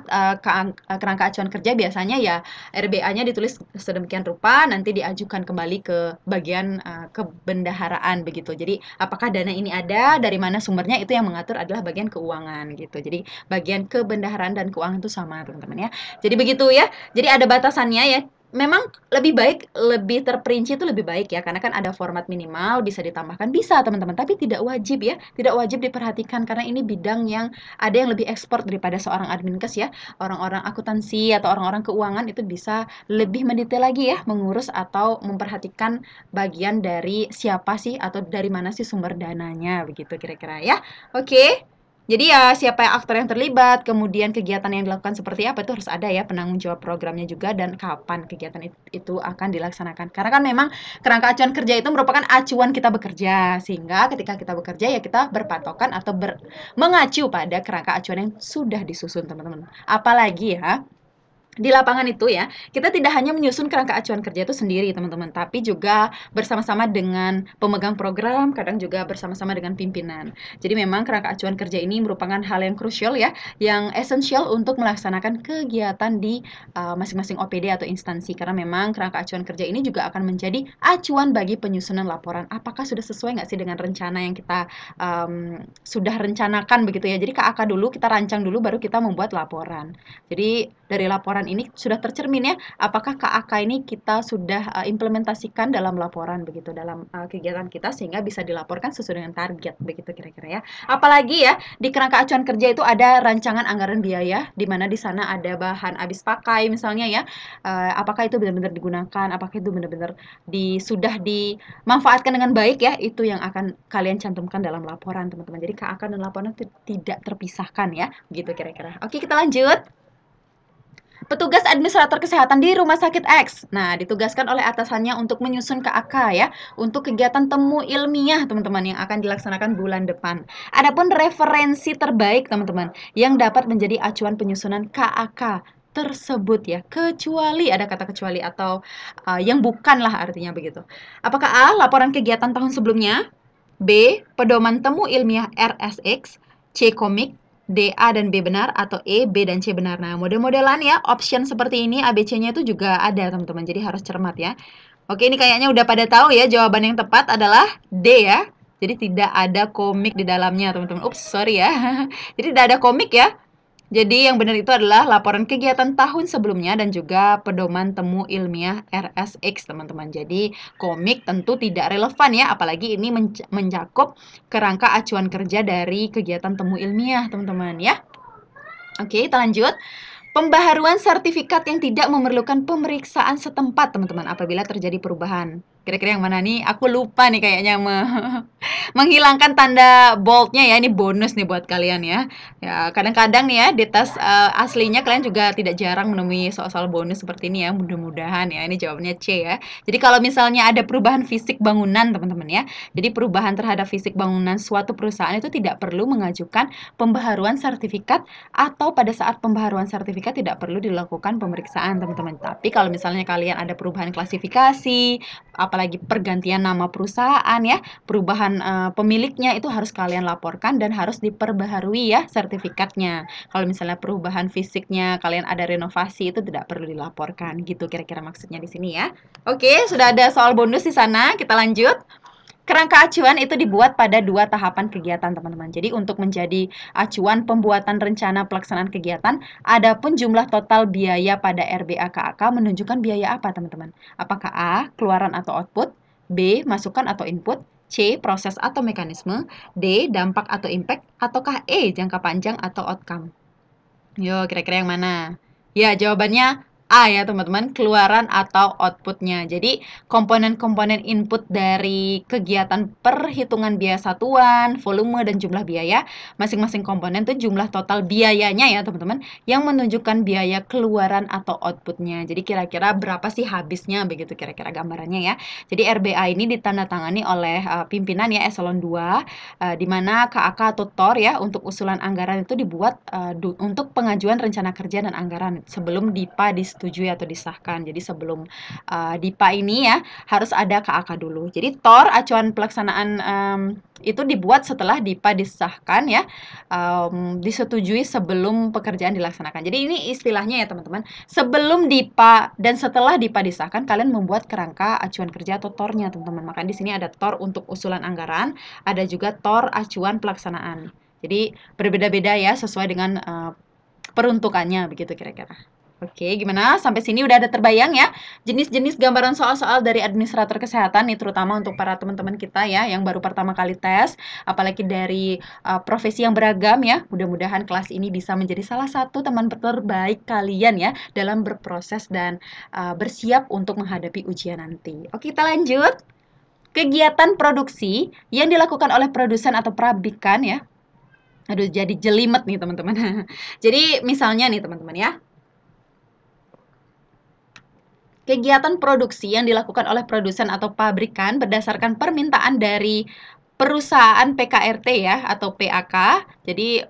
kerangka acuan kerja biasanya ya RBA-nya ditulis sedemikian rupa, nanti diajukan kembali ke bagian kebendaharaan begitu. Jadi apakah dana ini ada, dari mana sumbernya, itu yang mengatur adalah bagian keuangan gitu. Jadi bagian kebendaharaan dan keuangan itu sama teman-teman ya. Jadi begitu ya. Jadi ada batasannya ya. Memang lebih baik, lebih terperinci itu lebih baik ya, karena kan ada format minimal, bisa ditambahkan, bisa teman-teman, tapi tidak wajib ya, tidak wajib diperhatikan karena ini bidang yang ada yang lebih ekspor daripada seorang adminkes ya. Orang-orang akuntansi atau orang-orang keuangan itu bisa lebih mendetail lagi ya, mengurus atau memperhatikan bagian dari siapa sih atau dari mana sih sumber dananya, begitu kira-kira ya. Oke. Jadi ya siapa yang aktor yang terlibat, kemudian kegiatan yang dilakukan seperti apa itu harus ada ya penanggung jawab programnya juga dan kapan kegiatan itu akan dilaksanakan. Karena kan memang kerangka acuan kerja itu merupakan acuan kita bekerja, sehingga ketika kita bekerja ya kita berpatokan atau mengacu pada kerangka acuan yang sudah disusun teman-teman. Apalagi ya di lapangan itu ya, kita tidak hanya menyusun kerangka acuan kerja itu sendiri teman-teman, tapi juga bersama-sama dengan pemegang program, kadang juga bersama-sama dengan pimpinan. Jadi memang kerangka acuan kerja ini merupakan hal yang krusial ya, yang esensial untuk melaksanakan kegiatan di masing-masing OPD atau instansi. Karena memang kerangka acuan kerja ini juga akan menjadi acuan bagi penyusunan laporan. Apakah sudah sesuai nggak sih dengan rencana yang kita sudah rencanakan begitu ya. Jadi KAK dulu, kita rancang dulu, baru kita membuat laporan. Jadi dari laporan ini sudah tercermin ya, apakah KAK ini kita sudah implementasikan dalam laporan begitu, dalam kegiatan kita sehingga bisa dilaporkan sesuai dengan target begitu kira-kira ya. Apalagi ya di kerangka acuan kerja itu ada rancangan anggaran biaya, di mana di sana ada bahan habis pakai misalnya ya, apakah itu benar-benar digunakan, apakah itu benar-benar sudah dimanfaatkan dengan baik ya, itu yang akan kalian cantumkan dalam laporan teman-teman. Jadi KAK dan laporan itu tidak terpisahkan ya, gitu kira-kira. Oke, kita lanjut. Petugas administrator kesehatan di Rumah Sakit X. Nah, ditugaskan oleh atasannya untuk menyusun KAK ya, untuk kegiatan temu ilmiah teman-teman yang akan dilaksanakan bulan depan. Adapun referensi terbaik teman-teman yang dapat menjadi acuan penyusunan KAK tersebut ya, kecuali ada kata kecuali atau yang bukan lah artinya begitu. Apakah A. Laporan kegiatan tahun sebelumnya, B. Pedoman temu ilmiah RSX, C. Komik, D. A dan B benar, atau E. B dan C benar. Nah, model-modelan ya, option seperti ini ABC-nya itu juga ada teman-teman, jadi harus cermat ya. Oke, ini kayaknya udah pada tahu ya, jawaban yang tepat adalah D ya. Jadi tidak ada komik di dalamnya teman-teman. Ups, sorry ya. Jadi tidak ada komik ya. Jadi yang benar itu adalah laporan kegiatan tahun sebelumnya dan juga pedoman temu ilmiah RSX teman-teman. Jadi komik tentu tidak relevan ya, apalagi ini mencakup kerangka acuan kerja dari kegiatan temu ilmiah teman-teman ya. Oke, kita lanjut. Pembaharuan sertifikat yang tidak memerlukan pemeriksaan setempat teman-teman apabila terjadi perubahan. Kira-kira yang mana nih? Aku lupa nih kayaknya menghilangkan tanda boldnya ya. Ini bonus nih buat kalian ya. Ya, kadang-kadang nih ya di tes aslinya kalian juga tidak jarang menemui soal-soal bonus seperti ini ya. Mudah-mudahan ya. Ini jawabannya C ya. Jadi kalau misalnya ada perubahan fisik bangunan teman-teman ya. Jadi perubahan terhadap fisik bangunan suatu perusahaan itu tidak perlu mengajukan pembaharuan sertifikat, atau pada saat pembaharuan sertifikat tidak perlu dilakukan pemeriksaan teman-teman. Tapi kalau misalnya kalian ada perubahan klasifikasi, apalagi pergantian nama perusahaan ya, perubahan pemiliknya itu harus kalian laporkan dan harus diperbaharui ya sertifikatnya. Kalau misalnya perubahan fisiknya kalian ada renovasi itu tidak perlu dilaporkan gitu kira-kira maksudnya di sini ya. Oke, sudah ada soal bonus di sana, kita lanjut. Kerangka acuan itu dibuat pada 2 tahapan kegiatan, teman-teman. Jadi untuk menjadi acuan pembuatan rencana pelaksanaan kegiatan, adapun jumlah total biaya pada RBA KAK menunjukkan biaya apa, teman-teman? Apakah A. Keluaran atau output, B. Masukan atau input, C. Proses atau mekanisme, D. Dampak atau impact, ataukah E. Jangka panjang atau outcome? Yo, kira-kira yang mana? Ya, jawabannya A ya teman-teman, keluaran atau outputnya. Jadi komponen-komponen input dari kegiatan perhitungan biaya satuan, volume, dan jumlah biaya, masing-masing komponen itu jumlah total biayanya ya teman-teman, yang menunjukkan biaya keluaran atau outputnya. Jadi kira-kira berapa sih habisnya, begitu kira-kira gambarannya ya. Jadi RBA ini ditandatangani oleh pimpinan ya eselon 2, di mana KAK atau TOR ya untuk usulan anggaran itu dibuat untuk pengajuan rencana kerja dan anggaran sebelum DIPA disetujui atau disahkan. Jadi sebelum DIPA ini ya harus ada KAK dulu. Jadi TOR acuan pelaksanaan itu dibuat setelah DIPA disahkan ya, disetujui sebelum pekerjaan dilaksanakan. Jadi ini istilahnya ya teman-teman, sebelum DIPA dan setelah DIPA disahkan kalian membuat kerangka acuan kerja atau TOR-nya teman-teman. Makanya di sini ada TOR untuk usulan anggaran, ada juga TOR acuan pelaksanaan. Jadi berbeda-beda ya sesuai dengan peruntukannya begitu kira-kira. Oke, gimana? Sampai sini udah ada terbayang ya jenis-jenis gambaran soal-soal dari administrator kesehatan nih, terutama untuk para teman-teman kita ya yang baru pertama kali tes, apalagi dari profesi yang beragam ya. Mudah-mudahan kelas ini bisa menjadi salah satu teman terbaik kalian ya dalam berproses dan bersiap untuk menghadapi ujian nanti. Oke, kita lanjut. Kegiatan produksi yang dilakukan oleh produsen atau pabrikan ya. Aduh, jadi jelimet nih teman-teman. Jadi misalnya nih teman-teman ya, kegiatan produksi yang dilakukan oleh produsen atau pabrikan berdasarkan permintaan dari perusahaan PKRT ya atau PAK. Jadi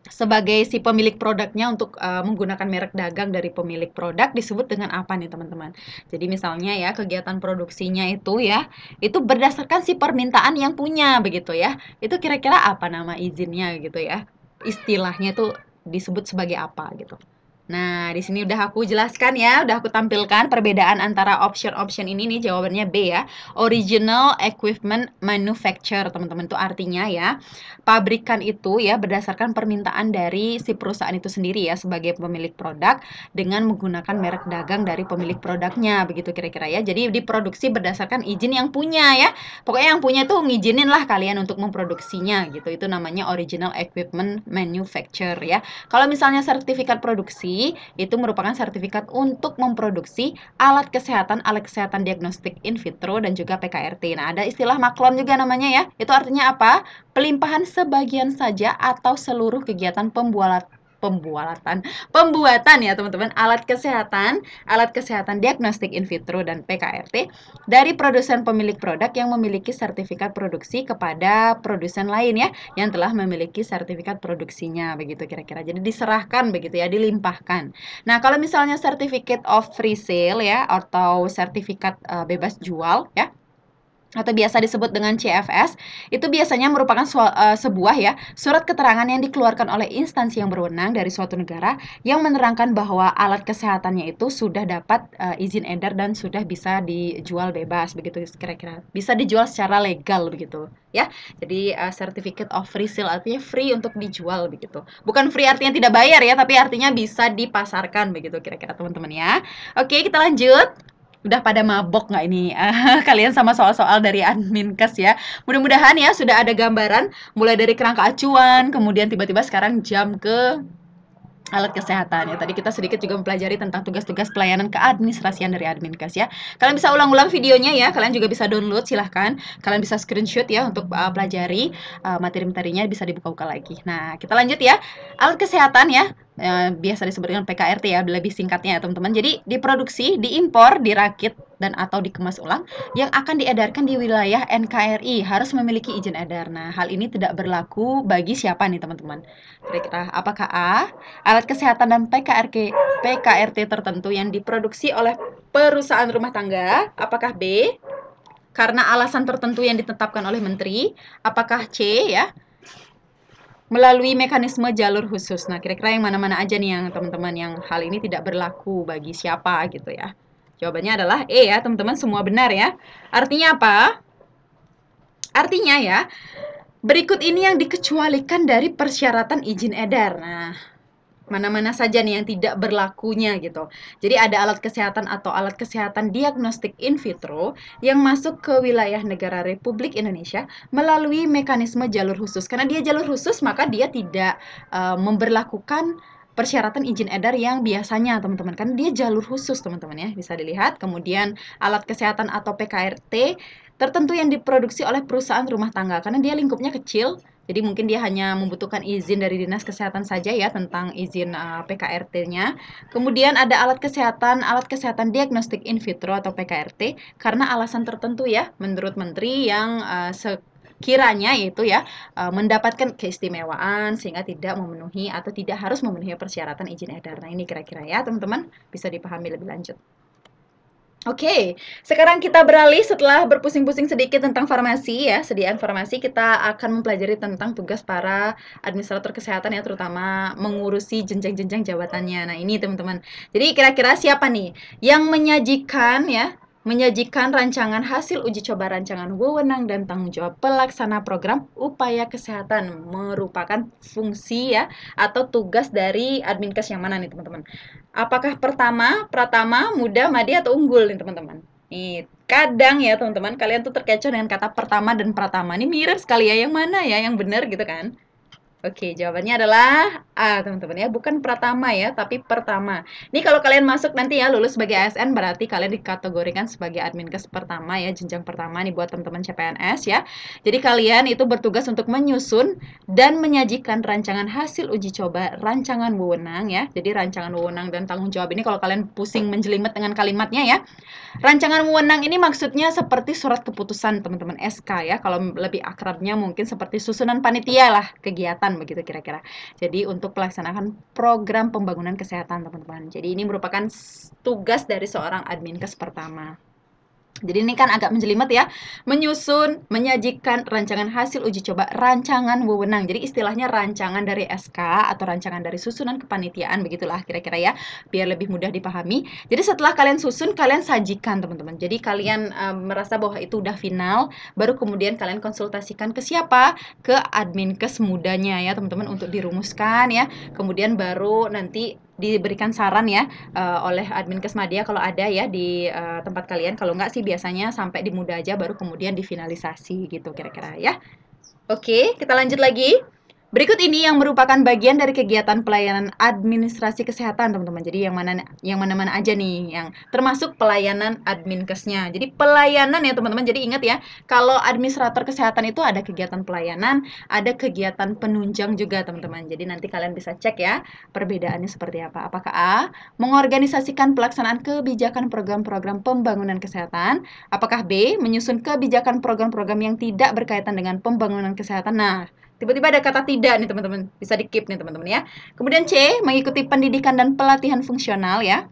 sebagai si pemilik produknya untuk menggunakan merek dagang dari pemilik produk disebut dengan apa nih teman-teman? Jadi misalnya ya kegiatan produksinya itu ya, itu berdasarkan si permintaan yang punya begitu ya. Itu kira-kira apa nama izinnya gitu ya? Istilahnya itu disebut sebagai apa gitu. Nah, di sini udah aku jelaskan ya, udah aku tampilkan perbedaan antara option-option ini nih, jawabannya B ya. Original Equipment Manufacture, teman-teman, itu artinya ya, pabrikan itu ya berdasarkan permintaan dari si perusahaan itu sendiri ya sebagai pemilik produk dengan menggunakan merek dagang dari pemilik produknya, begitu kira-kira ya. Jadi diproduksi berdasarkan izin yang punya ya. Pokoknya yang punya tuh ngizinin lah kalian untuk memproduksinya gitu. Itu namanya Original Equipment Manufacture ya. Kalau misalnya sertifikat produksi itu merupakan sertifikat untuk memproduksi alat kesehatan diagnostik in vitro dan juga PKRT. Nah, ada istilah maklon juga namanya ya. Itu artinya apa? Pelimpahan sebagian saja atau seluruh kegiatan pembuatan ya teman-teman alat kesehatan diagnostik in vitro dan PKRT dari produsen pemilik produk yang memiliki sertifikat produksi kepada produsen lain ya yang telah memiliki sertifikat produksinya begitu kira-kira. Jadi diserahkan begitu ya, dilimpahkan. Nah, kalau misalnya certificate of free sale ya atau sertifikat bebas jual ya atau biasa disebut dengan CFS, itu biasanya merupakan sebuah ya surat keterangan yang dikeluarkan oleh instansi yang berwenang dari suatu negara yang menerangkan bahwa alat kesehatannya itu sudah dapat izin edar dan sudah bisa dijual bebas begitu kira-kira. Bisa dijual secara legal begitu ya. Jadi certificate of free sale artinya free untuk dijual begitu. Bukan free artinya tidak bayar ya, tapi artinya bisa dipasarkan begitu kira-kira teman-teman ya. Oke, kita lanjut. Udah pada mabok nggak ini kalian sama soal-soal dari Adminkes ya? Mudah-mudahan ya sudah ada gambaran mulai dari kerangka acuan, kemudian tiba-tiba sekarang jam ke alat kesehatan ya. Tadi kita sedikit juga mempelajari tentang tugas-tugas pelayanan keadministrasian dari Adminkes ya. Kalian bisa ulang-ulang videonya ya. Kalian juga bisa download, silahkan. Kalian bisa screenshot ya untuk pelajari materi-materinya, bisa dibuka-buka lagi. Nah, kita lanjut ya. Alat kesehatan ya. Biasa disebut dengan PKRT ya, lebih singkatnya ya teman-teman. Jadi diproduksi, diimpor, dirakit dan atau dikemas ulang yang akan diedarkan di wilayah NKRI harus memiliki izin edar. Nah, hal ini tidak berlaku bagi siapa nih teman-teman? Kira-kira apakah A, alat kesehatan dan PKRT tertentu yang diproduksi oleh perusahaan rumah tangga? Apakah B, karena alasan tertentu yang ditetapkan oleh menteri? Apakah C ya, melalui mekanisme jalur khusus? Nah, kira-kira yang mana-mana aja nih yang teman-teman yang hal ini tidak berlaku bagi siapa gitu ya? Jawabannya adalah E ya, teman-teman, semua benar ya. Artinya apa? Artinya ya, berikut ini yang dikecualikan dari persyaratan izin edar. Nah, mana-mana saja nih yang tidak berlakunya gitu. Jadi ada alat kesehatan atau alat kesehatan diagnostik in vitro yang masuk ke wilayah negara Republik Indonesia melalui mekanisme jalur khusus. Karena dia jalur khusus, maka dia tidak memberlakukan persyaratan izin edar yang biasanya teman-teman. Kan dia jalur khusus teman-teman ya, bisa dilihat. Kemudian alat kesehatan atau PKRT tertentu yang diproduksi oleh perusahaan rumah tangga karena dia lingkupnya kecil. Jadi mungkin dia hanya membutuhkan izin dari Dinas Kesehatan saja ya tentang izin PKRT-nya. Kemudian ada alat kesehatan diagnostik in vitro atau PKRT karena alasan tertentu ya menurut menteri yang sekiranya itu ya mendapatkan keistimewaan sehingga tidak memenuhi atau tidak harus memenuhi persyaratan izin edar. Nah, ini kira-kira ya teman-teman bisa dipahami lebih lanjut. Oke, sekarang kita beralih setelah berpusing-pusing sedikit tentang farmasi ya, sediaan farmasi, kita akan mempelajari tentang tugas para administrator kesehatan ya, terutama mengurusi jenjang-jenjang jabatannya. Nah, ini teman-teman. Jadi kira-kira siapa nih yang menyajikan rancangan hasil uji coba rancangan wewenang dan tanggung jawab pelaksana program upaya kesehatan merupakan fungsi ya atau tugas dari Adminkes yang mana nih teman-teman? Apakah pertama, pratama, muda, madi, atau unggul nih teman-teman? Nih, kadang ya teman-teman, kalian tuh terkecoh dengan kata pertama dan pratama. Ini mirip sekali ya, yang mana ya yang benar gitu kan? Oke, jawabannya adalah A, teman-teman ya. Bukan pratama ya, tapi pertama. Ini kalau kalian masuk nanti ya, lulus sebagai ASN, berarti kalian dikategorikan sebagai Adminkes pertama ya, jenjang pertama nih buat teman-teman CPNS ya. Jadi kalian itu bertugas untuk menyusun dan menyajikan rancangan hasil uji coba rancangan wewenang ya. Jadi rancangan wewenang dan tanggung jawab ini kalau kalian pusing menjelimet dengan kalimatnya ya. Rancangan wewenang ini maksudnya seperti surat keputusan teman-teman SK ya. Kalau lebih akrabnya mungkin seperti susunan panitia lah kegiatan begitu kira-kira. Jadi untuk pelaksanaan program pembangunan kesehatan teman-teman. Jadi ini merupakan tugas dari seorang Adminkes pertama. Jadi ini kan agak menjelimet ya, menyusun, menyajikan rancangan hasil uji coba rancangan wewenang. Jadi istilahnya rancangan dari SK atau rancangan dari susunan kepanitiaan, begitulah kira-kira ya, biar lebih mudah dipahami. Jadi setelah kalian susun, kalian sajikan teman-teman. Jadi kalian merasa bahwa itu udah final, baru kemudian kalian konsultasikan ke siapa? Ke Adminkes mudanya ya teman-teman untuk dirumuskan ya. Kemudian baru nanti diberikan saran ya oleh Adminkes Madya kalau ada ya di tempat kalian. Kalau enggak sih biasanya sampai di muda aja baru kemudian difinalisasi gitu kira-kira ya. Oke, kita lanjut lagi. Berikut ini yang merupakan bagian dari kegiatan pelayanan administrasi kesehatan, teman-teman. Jadi yang mana-mana aja nih yang termasuk pelayanan adminkesnya. Jadi pelayanan ya, teman-teman. Jadi ingat ya, kalau administrator kesehatan itu ada kegiatan pelayanan, ada kegiatan penunjang juga, teman-teman. Jadi nanti kalian bisa cek ya perbedaannya seperti apa. Apakah A, mengorganisasikan pelaksanaan kebijakan program-program pembangunan kesehatan? Apakah B, menyusun kebijakan program-program yang tidak berkaitan dengan pembangunan kesehatan? Nah, tiba-tiba ada kata tidak nih teman-teman, bisa di-keep nih teman-teman ya. Kemudian C, mengikuti pendidikan dan pelatihan fungsional ya,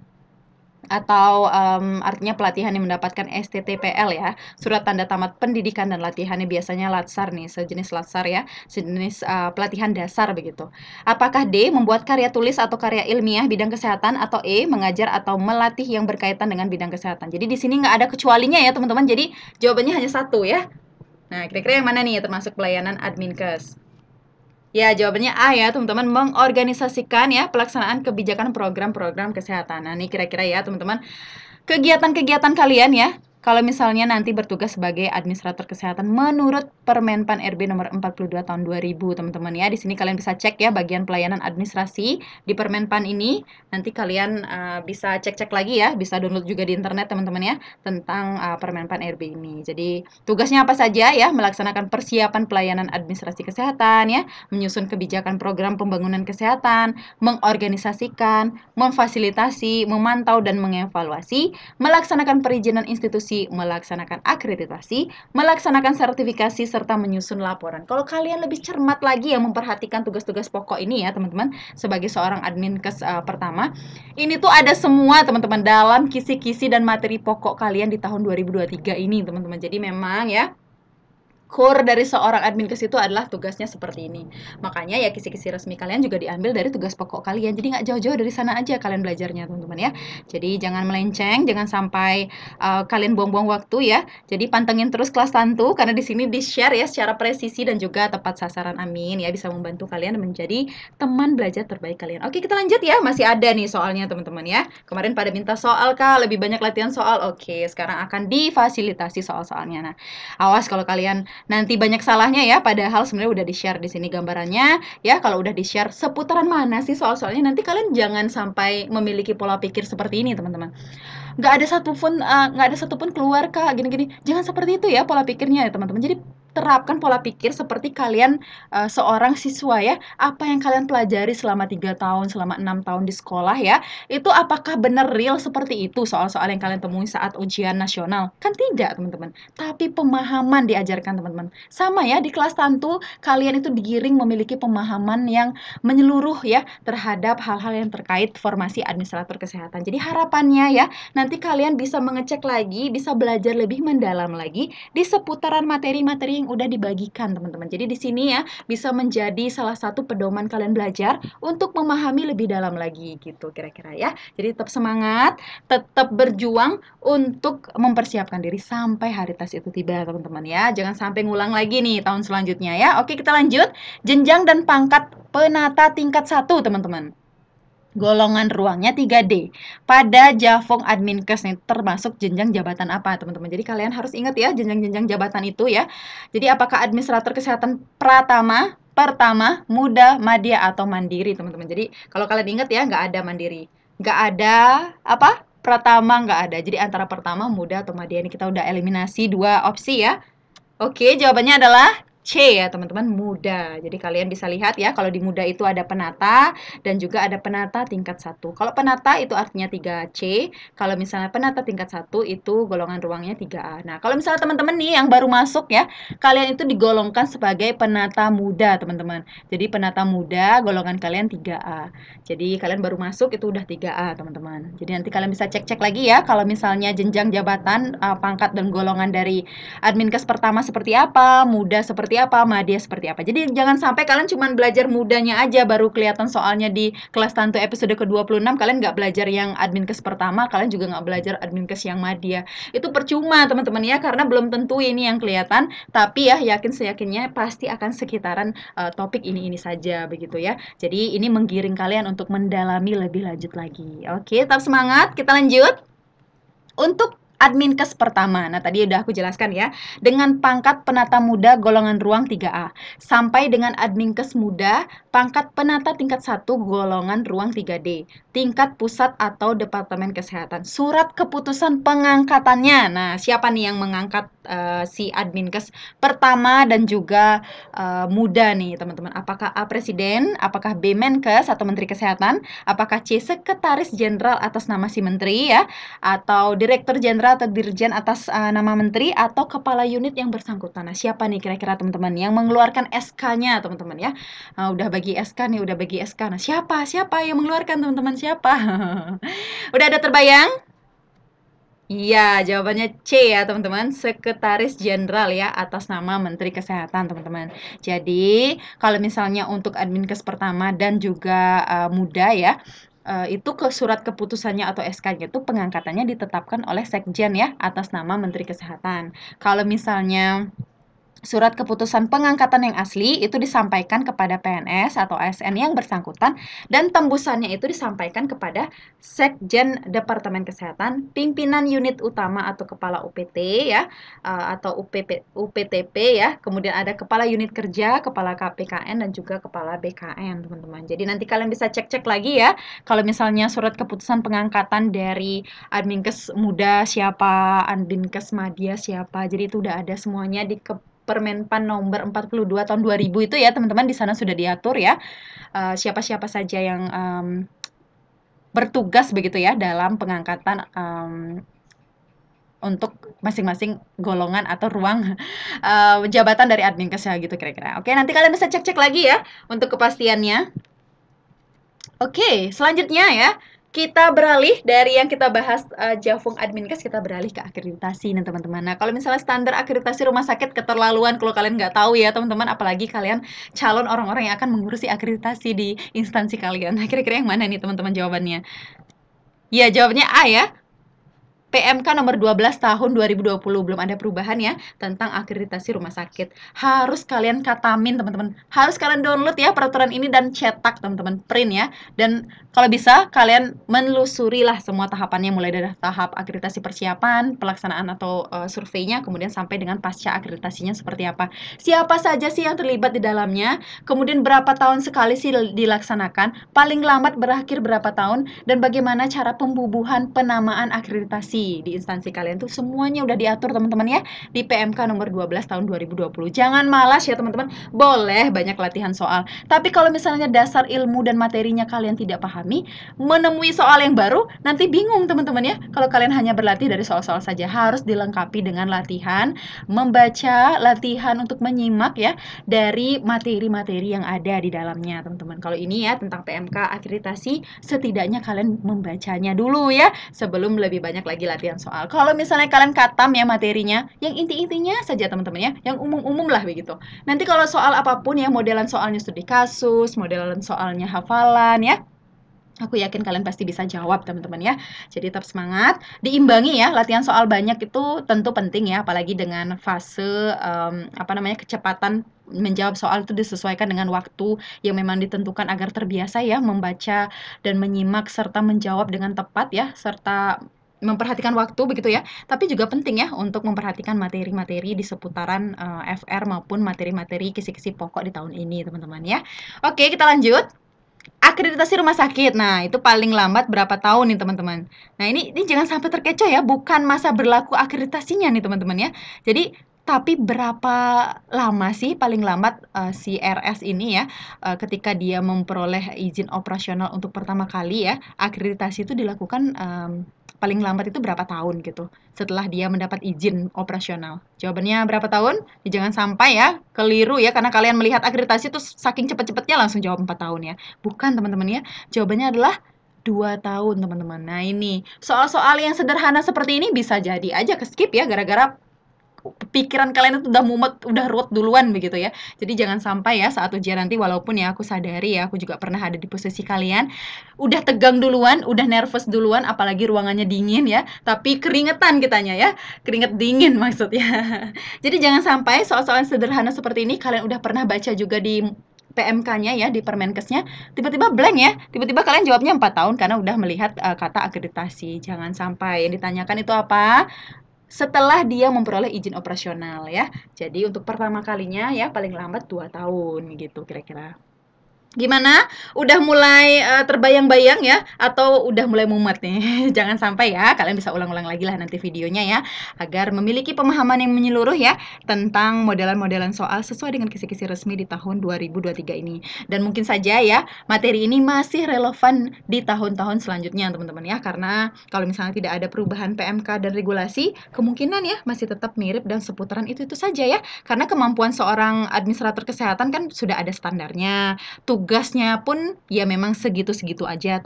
atau artinya pelatihan yang mendapatkan STTPL ya, surat tanda tamat pendidikan dan latihannya biasanya Latsar nih, sejenis Latsar ya, sejenis pelatihan dasar begitu. Apakah D, membuat karya tulis atau karya ilmiah bidang kesehatan, atau E, mengajar atau melatih yang berkaitan dengan bidang kesehatan. Jadi di sini nggak ada kecualinya ya teman-teman, jadi jawabannya hanya satu ya. Nah, kira-kira yang mana nih termasuk pelayanan adminkes? Ya, jawabannya A ya, teman-teman, mengorganisasikan ya pelaksanaan kebijakan program-program kesehatan. Nah, ini kira-kira ya, teman-teman, kegiatan-kegiatan kalian ya, kalau misalnya nanti bertugas sebagai administrator kesehatan menurut Permenpan RB nomor 42 tahun 2000, teman-teman ya. Di sini kalian bisa cek ya bagian pelayanan administrasi di Permenpan ini. Nanti kalian bisa cek-cek lagi ya, bisa download juga di internet, teman-teman ya, tentang Permenpan RB ini. Jadi, tugasnya apa saja ya? Melaksanakan persiapan pelayanan administrasi kesehatan ya, menyusun kebijakan program pembangunan kesehatan, mengorganisasikan, memfasilitasi, memantau dan mengevaluasi, melaksanakan perizinan institusi, melaksanakan akreditasi, melaksanakan sertifikasi, serta menyusun laporan. Kalau kalian lebih cermat lagi ya memperhatikan tugas-tugas pokok ini ya teman-teman, sebagai seorang adminkes pertama, ini tuh ada semua teman-teman dalam kisi-kisi dan materi pokok kalian di tahun 2023 ini teman-teman. Jadi memang ya, core dari seorang adminkes itu adalah tugasnya seperti ini. Makanya ya kisi-kisi resmi kalian juga diambil dari tugas pokok kalian. Jadi nggak jauh-jauh dari sana aja kalian belajarnya teman-teman ya. Jadi jangan melenceng, jangan sampai kalian buang-buang waktu ya. Jadi pantengin terus kelas tantu karena di sini di-share ya secara presisi dan juga tepat sasaran. Amin ya, bisa membantu kalian menjadi teman belajar terbaik kalian. Oke, kita lanjut ya. Masih ada nih soalnya teman-teman ya. Kemarin pada minta soal Kak, lebih banyak latihan soal. Oke, sekarang akan difasilitasi soal-soalnya. Nah, awas kalau kalian nanti banyak salahnya ya, padahal sebenarnya udah di-share di sini gambarannya ya. Kalau udah di-share seputaran mana sih soal-soalnya, nanti kalian jangan sampai memiliki pola pikir seperti ini teman-teman. Nggak ada satupun keluar Kak gini-gini. Jangan seperti itu ya pola pikirnya ya teman-teman. Jadi terapkan pola pikir seperti kalian seorang siswa ya. Apa yang kalian pelajari selama 3 tahun, selama 6 tahun di sekolah ya, itu apakah benar real seperti itu soal-soal yang kalian temui saat ujian nasional? Kan tidak teman-teman. Tapi pemahaman diajarkan teman-teman. Sama ya, di kelas tantu kalian itu digiring memiliki pemahaman yang menyeluruh ya terhadap hal-hal yang terkait formasi administrator kesehatan. Jadi harapannya ya, nanti kalian bisa mengecek lagi, bisa belajar lebih mendalam lagi di seputaran materi-materi yang udah dibagikan teman-teman. Jadi di sini ya bisa menjadi salah satu pedoman kalian belajar untuk memahami lebih dalam lagi gitu kira-kira ya. Jadi tetap semangat, tetap berjuang untuk mempersiapkan diri sampai hari tes itu tiba teman-teman ya. Jangan sampai ngulang lagi nih tahun selanjutnya ya. Oke, kita lanjut. Jenjang dan pangkat penata tingkat 1 teman-teman. Golongan ruangnya 3D. Pada Javong Adminkes nih termasuk jenjang jabatan apa, teman-teman? Jadi kalian harus ingat ya jenjang-jenjang jabatan itu ya. Jadi apakah administrator kesehatan pratama, pertama, muda, madya atau mandiri, teman-teman. Jadi kalau kalian ingat ya nggak ada mandiri. Nggak ada apa? Pratama nggak ada. Jadi antara pertama, muda atau madya ini kita udah eliminasi 2 opsi ya. Oke, jawabannya adalah C ya teman-teman, muda. Jadi kalian bisa lihat ya, kalau di muda itu ada penata dan juga ada penata tingkat 1. Kalau penata itu artinya 3C, kalau misalnya penata tingkat 1 itu golongan ruangnya 3A. Nah, kalau misalnya teman-teman nih yang baru masuk ya, kalian itu digolongkan sebagai penata muda teman-teman. Jadi penata muda golongan kalian 3A. Jadi kalian baru masuk itu udah 3A teman-teman. Jadi nanti kalian bisa cek-cek lagi ya, kalau misalnya jenjang jabatan, pangkat dan golongan dari adminkes pertama seperti apa, muda seperti apa, madya seperti apa. Jadi jangan sampai kalian cuma belajar mudanya aja baru kelihatan soalnya di kelas tantu episode ke-26, kalian nggak belajar yang adminkes pertama, kalian juga nggak belajar adminkes yang madya. Itu percuma teman-teman ya, karena belum tentu ini yang kelihatan, tapi ya yakin seyakinnya pasti akan sekitaran topik ini saja begitu ya. Jadi ini menggiring kalian untuk mendalami lebih lanjut lagi. Oke, tetap semangat, kita lanjut. Untuk Adminkes pertama. Nah, tadi udah aku jelaskan ya, dengan pangkat penata muda golongan ruang 3A, sampai dengan Adminkes muda, pangkat penata tingkat 1 golongan ruang 3D, tingkat pusat atau Departemen Kesehatan. Surat keputusan pengangkatannya. Nah, siapa nih yang mengangkat si Adminkes pertama dan juga muda nih, teman-teman? Apakah A Presiden, apakah B Menkes atau Menteri Kesehatan, apakah C Sekretaris Jenderal atas nama si menteri ya, atau Direktur Jenderal atau Dirjen atas nama menteri, atau kepala unit yang bersangkutan. Nah, siapa nih kira-kira teman-teman yang mengeluarkan SK-nya, teman-teman ya? Udah bagi SK nih, udah bagi SK. Nah, siapa? Siapa yang mengeluarkan, teman-teman? Siapa? Udah ada terbayang? Iya, jawabannya C ya, teman-teman. Sekretaris Jenderal ya, atas nama Menteri Kesehatan, teman-teman. Jadi, kalau misalnya untuk Adminkes pertama dan juga muda ya, itu ke surat keputusannya atau SK-nya itu pengangkatannya ditetapkan oleh Sekjen ya, atas nama Menteri Kesehatan. Kalau misalnya surat keputusan pengangkatan yang asli itu disampaikan kepada PNS atau ASN yang bersangkutan, dan tembusannya itu disampaikan kepada Sekjen Departemen Kesehatan, pimpinan unit utama atau kepala UPT ya, atau UPTP ya, kemudian ada kepala unit kerja, kepala KPKN, dan juga kepala BKN, teman-teman. Jadi nanti kalian bisa cek-cek lagi ya, kalau misalnya surat keputusan pengangkatan dari Adminkes muda siapa, Adminkes madya siapa, jadi itu udah ada semuanya di Permenpan nomor 42 tahun 2000 itu ya, teman-teman. Di sana sudah diatur ya, siapa-siapa saja yang bertugas begitu ya dalam pengangkatan untuk masing-masing golongan atau ruang jabatan dari Adminkes ya gitu kira-kira. Oke, nanti kalian bisa cek-cek lagi ya untuk kepastiannya. Oke, selanjutnya ya, kita beralih dari yang kita bahas Javung Adminkes, kita beralih ke akreditasi nih teman-teman. Nah, kalau misalnya standar akreditasi rumah sakit keterlaluan kalau kalian nggak tahu ya teman-teman, apalagi kalian calon orang-orang yang akan mengurusi akreditasi di instansi kalian. Nah, kira-kira yang mana nih teman-teman jawabannya? Ya, jawabannya A ya. PMK nomor 12 tahun 2020, belum ada perubahan ya tentang akreditasi rumah sakit. Harus kalian katamin teman-teman, harus kalian download ya peraturan ini dan cetak teman-teman, print ya. Dan kalau bisa kalian menelusuri lah semua tahapannya, mulai dari tahap akreditasi persiapan, pelaksanaan atau surveinya, kemudian sampai dengan pasca akreditasinya seperti apa. Siapa saja sih yang terlibat di dalamnya, kemudian berapa tahun sekali sih dilaksanakan, paling lambat berakhir berapa tahun, dan bagaimana cara pembubuhan penamaan akreditasi di instansi kalian tuh semuanya udah diatur teman-teman ya di PMK nomor 12 tahun 2020. Jangan malas ya teman-teman, boleh banyak latihan soal, tapi kalau misalnya dasar ilmu dan materinya kalian tidak pahami, menemui soal yang baru nanti bingung teman-teman ya. Kalau kalian hanya berlatih dari soal-soal saja, harus dilengkapi dengan latihan membaca, latihan untuk menyimak ya dari materi-materi yang ada di dalamnya teman-teman. Kalau ini ya tentang PMK akreditasi, setidaknya kalian membacanya dulu ya sebelum lebih banyak lagi latihan soal. Kalau misalnya kalian katam ya materinya, yang inti-intinya saja teman-teman ya, yang umum-umum lah begitu. Nanti kalau soal apapun ya, modelan soalnya studi kasus, modelan soalnya hafalan ya, aku yakin kalian pasti bisa jawab teman-teman ya. Jadi tetap semangat, diimbangi ya, latihan soal banyak itu tentu penting ya, apalagi dengan fase kecepatan menjawab soal itu disesuaikan dengan waktu yang memang ditentukan agar terbiasa ya membaca dan menyimak serta menjawab dengan tepat ya, serta memperhatikan waktu begitu ya. Tapi juga penting ya untuk memperhatikan materi-materi di seputaran FR maupun materi-materi kisi-kisi pokok di tahun ini teman-teman ya. Oke, kita lanjut. Akreditasi rumah sakit. Nah, itu paling lambat berapa tahun nih teman-teman. Nah, ini jangan sampai terkecoh ya, bukan masa berlaku akreditasinya nih teman-teman ya. Jadi tapi berapa lama sih paling lambat si RS ini ya ketika dia memperoleh izin operasional untuk pertama kali ya, akreditasi itu dilakukan paling lambat itu berapa tahun gitu setelah dia mendapat izin operasional. Jawabannya berapa tahun? Ya, jangan sampai ya keliru ya, karena kalian melihat akreditasi itu saking cepet-cepetnya langsung jawab 4 tahun ya. Bukan teman-teman ya, jawabannya adalah 2 tahun teman-teman. Nah ini, soal-soal yang sederhana seperti ini bisa jadi aja ke-skip ya, gara-gara pikiran kalian itu udah mumet, udah ruwet duluan begitu ya. Jadi jangan sampai ya saat ujian nanti, walaupun ya aku sadari ya, aku juga pernah ada di posisi kalian, udah tegang duluan, udah nervous duluan, apalagi ruangannya dingin ya, tapi keringetan kitanya ya, keringet dingin maksudnya. Jadi jangan sampai soal-soal sederhana seperti ini kalian udah pernah baca juga di PMK-nya ya, di Permenkesnya, tiba-tiba blank ya, tiba-tiba kalian jawabnya 4 tahun karena udah melihat, kata akreditasi. Jangan sampai yang ditanyakan itu apa? Setelah dia memperoleh izin operasional ya. Jadi untuk pertama kalinya ya paling lambat 2 tahun gitu kira-kira. Gimana? Udah mulai, terbayang-bayang ya? Atau udah mulai mumet nih? Jangan sampai ya, kalian bisa ulang-ulang lagi lah nanti videonya ya, agar memiliki pemahaman yang menyeluruh ya, tentang modelan-modelan soal sesuai dengan kisi-kisi resmi di tahun 2023 ini. Dan mungkin saja ya, materi ini masih relevan di tahun-tahun selanjutnya teman-teman ya, karena kalau misalnya tidak ada perubahan PMK dan regulasi, kemungkinan ya masih tetap mirip dan seputaran itu-itu saja ya. Karena kemampuan seorang administrator kesehatan kan sudah ada standarnya, tugasnya pun ya memang segitu-segitu aja.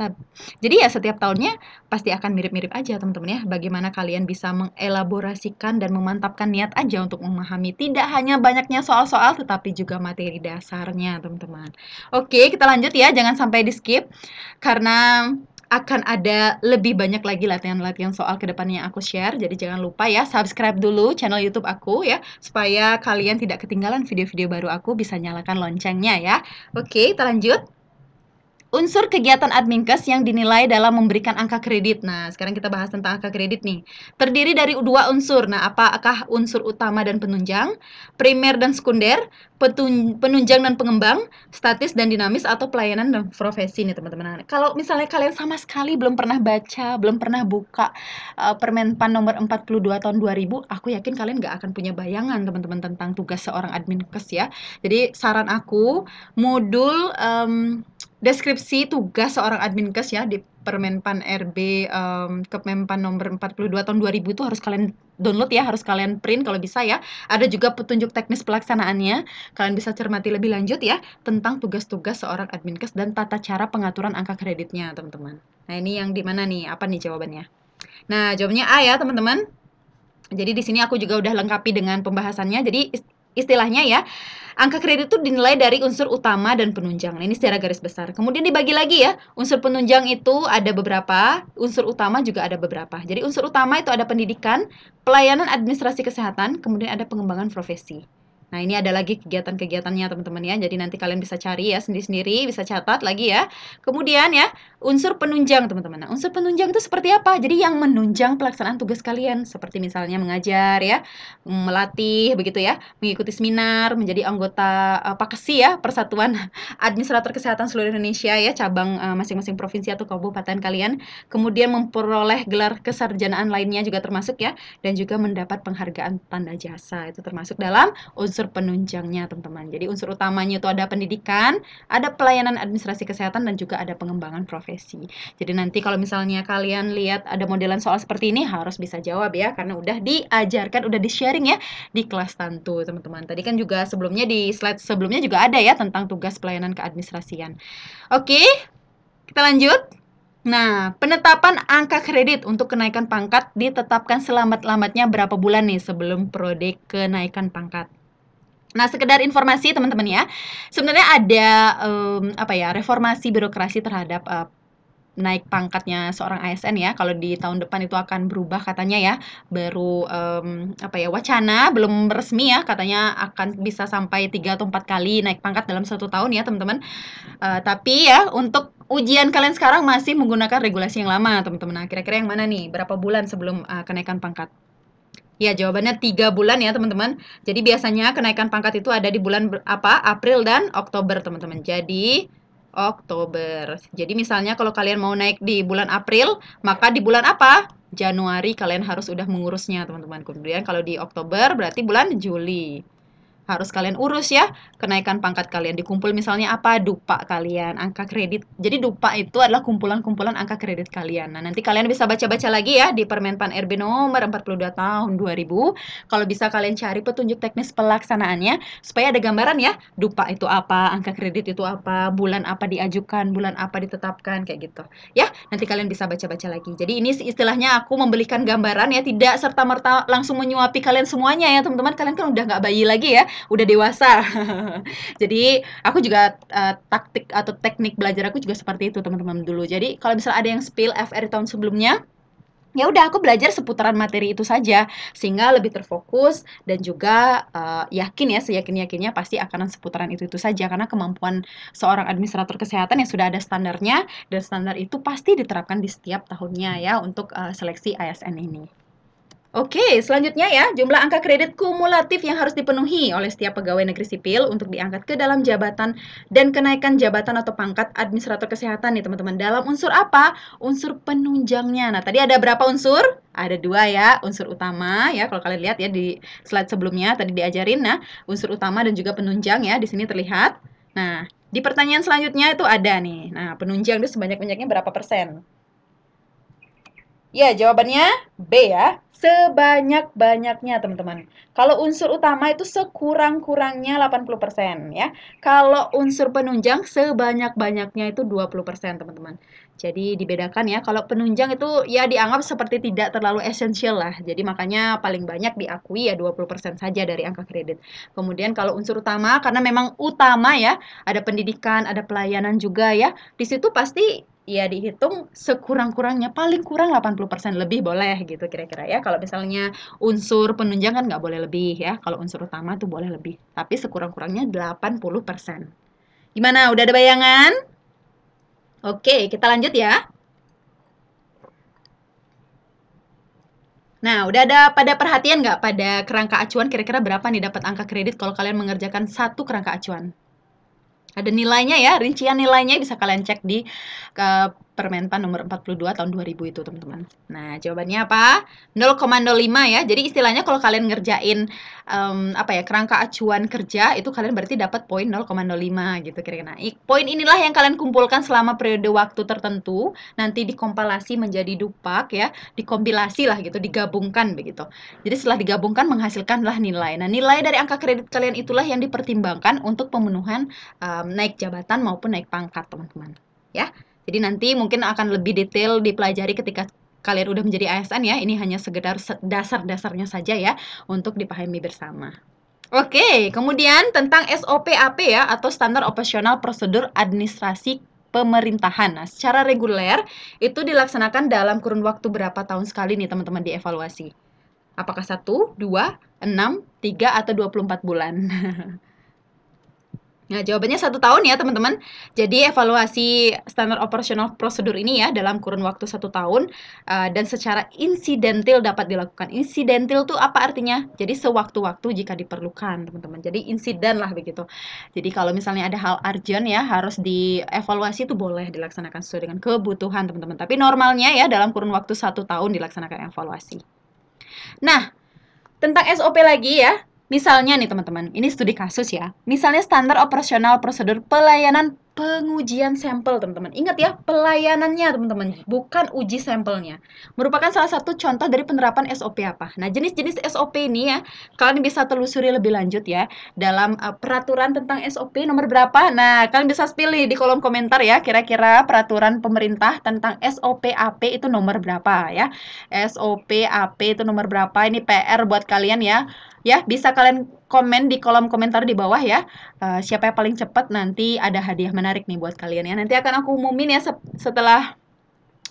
Jadi ya setiap tahunnya pasti akan mirip-mirip aja teman-teman ya. Bagaimana kalian bisa mengelaborasikan dan memantapkan niat aja untuk memahami tidak hanya banyaknya soal-soal tetapi juga materi dasarnya teman-teman. Oke, kita lanjut ya, jangan sampai di-skip karena akan ada lebih banyak lagi latihan-latihan soal ke depannya yang aku share. Jadi jangan lupa ya subscribe dulu channel YouTube aku ya supaya kalian tidak ketinggalan video-video baru aku, bisa nyalakan loncengnya ya. Oke, kita lanjut. Unsur kegiatan Adminkes yang dinilai dalam memberikan angka kredit. Nah, sekarang kita bahas tentang angka kredit nih. Terdiri dari dua unsur. Nah, apakah unsur utama dan penunjang, primer dan sekunder, penunjang dan pengembang, statis dan dinamis, atau pelayanan dan profesi nih teman-teman. Nah, kalau misalnya kalian sama sekali belum pernah baca, belum pernah buka Permenpan nomor 42 tahun 2000, aku yakin kalian nggak akan punya bayangan teman-teman tentang tugas seorang Adminkes ya. Jadi saran aku, modul deskripsi tugas seorang Adminkes ya di Permenpan RB Kemenpan nomor 42 tahun 2000 itu harus kalian download ya, harus kalian print kalau bisa ya. Ada juga petunjuk teknis pelaksanaannya. Kalian bisa cermati lebih lanjut ya tentang tugas-tugas seorang Adminkes dan tata cara pengaturan angka kreditnya, teman-teman. Nah, ini yang di mana nih? Apa nih jawabannya? Nah, jawabannya A ya, teman-teman. Jadi di sini aku juga udah lengkapi dengan pembahasannya. Jadi istilahnya ya, angka kredit itu dinilai dari unsur utama dan penunjang. Nah, ini secara garis besar. Kemudian dibagi lagi ya, unsur penunjang itu ada beberapa, unsur utama juga ada beberapa. Jadi unsur utama itu ada pendidikan, pelayanan administrasi kesehatan, kemudian ada pengembangan profesi. Nah, ini ada lagi kegiatan-kegiatannya teman-teman ya. Jadi nanti kalian bisa cari ya sendiri-sendiri, bisa catat lagi ya. Kemudian ya, unsur penunjang teman-teman. Nah, unsur penunjang itu seperti apa? Jadi yang menunjang pelaksanaan tugas kalian, seperti misalnya mengajar ya, melatih begitu ya, mengikuti seminar, menjadi anggota Pakesi ya, Persatuan Administrator Kesehatan Seluruh Indonesia ya, cabang masing-masing provinsi atau kabupaten kalian. Kemudian memperoleh gelar kesarjanaan lainnya juga termasuk ya, dan juga mendapat penghargaan tanda jasa. Itu termasuk dalam unsur penunjangnya teman-teman. Jadi unsur utamanya itu ada pendidikan, ada pelayanan administrasi kesehatan, dan juga ada pengembangan profesi. Jadi nanti kalau misalnya kalian lihat ada modelan soal seperti ini harus bisa jawab ya, karena udah diajarkan, udah di-sharing ya di kelas Tantu teman-teman. Tadi kan juga sebelumnya di slide sebelumnya juga ada ya tentang tugas pelayanan keadministrasian. Oke, kita lanjut. Nah, penetapan angka kredit untuk kenaikan pangkat ditetapkan selambat-lambatnya berapa bulan nih sebelum periode kenaikan pangkat. Nah, sekedar informasi teman-teman ya, sebenarnya ada reformasi birokrasi terhadap naik pangkatnya seorang ASN ya. Kalau di tahun depan itu akan berubah katanya ya, baru wacana belum resmi ya, katanya akan bisa sampai 3 atau 4 kali naik pangkat dalam 1 tahun ya teman-teman. Tapi ya untuk ujian kalian sekarang masih menggunakan regulasi yang lama teman-teman. Nah, kira-kira yang mana nih? Berapa bulan sebelum kenaikan pangkat? Ya, jawabannya 3 bulan ya, teman-teman. Jadi biasanya kenaikan pangkat itu ada di bulan April dan Oktober, teman-teman. Jadi Oktober. Jadi misalnya kalau kalian mau naik di bulan April, maka di bulan apa? Januari kalian harus udah mengurusnya, teman-teman. Kemudian kalau di Oktober berarti bulan Juli. Harus kalian urus ya, kenaikan pangkat kalian. Dikumpul misalnya apa? Dupa kalian, angka kredit. Jadi dupa itu adalah kumpulan-kumpulan angka kredit kalian. Nah, nanti kalian bisa baca-baca lagi ya di Permenpan RB nomor 42 tahun 2000. Kalau bisa kalian cari petunjuk teknis pelaksanaannya supaya ada gambaran ya, dupa itu apa, angka kredit itu apa, bulan apa diajukan, bulan apa ditetapkan, kayak gitu. Ya, nanti kalian bisa baca-baca lagi. Jadi ini istilahnya aku memberikan gambaran ya, tidak serta-merta langsung menyuapi kalian semuanya ya, teman-teman. Kalian kan udah nggak bayi lagi ya, udah dewasa. Jadi aku juga taktik atau teknik belajar aku juga seperti itu teman-teman dulu. Jadi kalau misalnya ada yang spill FR tahun sebelumnya, ya udah aku belajar seputaran materi itu saja sehingga lebih terfokus dan juga yakin ya seyakin-yakinnya pasti akan seputaran itu saja karena kemampuan seorang administrator kesehatan yang sudah ada standarnya dan standar itu pasti diterapkan di setiap tahunnya ya untuk seleksi ASN ini. Oke, selanjutnya ya, jumlah angka kredit kumulatif yang harus dipenuhi oleh setiap pegawai negeri sipil untuk diangkat ke dalam jabatan dan kenaikan jabatan atau pangkat administrator kesehatan nih teman-teman. Dalam unsur apa? Unsur penunjangnya. Nah, tadi ada berapa unsur? Ada 2 ya, unsur utama ya, kalau kalian lihat ya di slide sebelumnya tadi diajarin. Nah, unsur utama dan juga penunjang ya, di sini terlihat. Nah, di pertanyaan selanjutnya itu ada nih. Nah, penunjang itu sebanyak-banyaknya berapa persen? Ya, jawabannya B ya. Sebanyak-banyaknya, teman-teman. Kalau unsur utama itu sekurang-kurangnya 80% ya. Kalau unsur penunjang sebanyak-banyaknya itu 20%, teman-teman. Jadi dibedakan ya. Kalau penunjang itu ya dianggap seperti tidak terlalu esensial lah. Jadi makanya paling banyak diakui ya 20% saja dari angka kredit. Kemudian kalau unsur utama karena memang utama ya, ada pendidikan, ada pelayanan juga ya. Di situ pasti ya dihitung sekurang-kurangnya, paling kurang 80% lebih boleh gitu kira-kira ya. Kalau misalnya unsur penunjang kan nggak boleh lebih ya. Kalau unsur utama tuh boleh lebih. Tapi sekurang-kurangnya 80%. Gimana? Udah ada bayangan? Oke, kita lanjut ya. Nah, udah ada pada perhatian nggak pada kerangka acuan kira-kira berapa nih dapat angka kredit kalau kalian mengerjakan satu kerangka acuan? Ada nilainya ya, rincian nilainya bisa kalian cek di Permenpan nomor 42 tahun 2000 itu, teman-teman. Nah, jawabannya apa? 0,05 ya. Jadi istilahnya kalau kalian ngerjain kerangka acuan kerja itu kalian berarti dapat poin 0,05 gitu kira-kira. Nah, poin inilah yang kalian kumpulkan selama periode waktu tertentu, nanti dikompilasi menjadi dupak ya, dikompilasi lah gitu, digabungkan begitu. Jadi setelah digabungkan menghasilkanlah nilai. Nah, nilai dari angka kredit kalian itulah yang dipertimbangkan untuk pemenuhan naik jabatan maupun naik pangkat, teman-teman. Ya. Jadi nanti mungkin akan lebih detail dipelajari ketika kalian udah menjadi ASN ya. Ini hanya sekedar dasar-dasarnya saja ya untuk dipahami bersama. Oke, kemudian tentang SOP-AP ya atau Standar Operasional Prosedur Administrasi Pemerintahan. Nah, secara reguler itu dilaksanakan dalam kurun waktu berapa tahun sekali nih teman-teman dievaluasi? Apakah 1, 2, 6, 3, atau 24 bulan? Nah, jawabannya 1 tahun ya, teman-teman. Jadi evaluasi standar operasional prosedur ini ya dalam kurun waktu 1 tahun dan secara insidentil dapat dilakukan. Insidentil tuh apa artinya? Jadi sewaktu-waktu jika diperlukan, teman-teman. Jadi insiden lah begitu. Jadi kalau misalnya ada hal urgent ya harus dievaluasi itu boleh dilaksanakan sesuai dengan kebutuhan, teman-teman. Tapi normalnya ya dalam kurun waktu 1 tahun dilaksanakan evaluasi. Nah, tentang SOP lagi ya. Misalnya nih teman-teman, ini studi kasus ya. Misalnya standar operasional prosedur pelayanan pengujian sampel, teman-teman. Ingat ya, pelayanannya teman-teman, bukan uji sampelnya. Merupakan salah satu contoh dari penerapan SOP apa. Nah, jenis-jenis SOP ini ya, kalian bisa telusuri lebih lanjut ya dalam peraturan tentang SOP nomor berapa. Nah, kalian bisa pilih di kolom komentar ya, kira-kira peraturan pemerintah tentang SOP AP itu nomor berapa ya. SOP AP itu nomor berapa? Ini PR buat kalian ya. Ya, bisa kalian komen di kolom komentar di bawah ya. Siapa yang paling cepat nanti ada hadiah menarik nih buat kalian ya. Nanti akan aku umumin ya setelah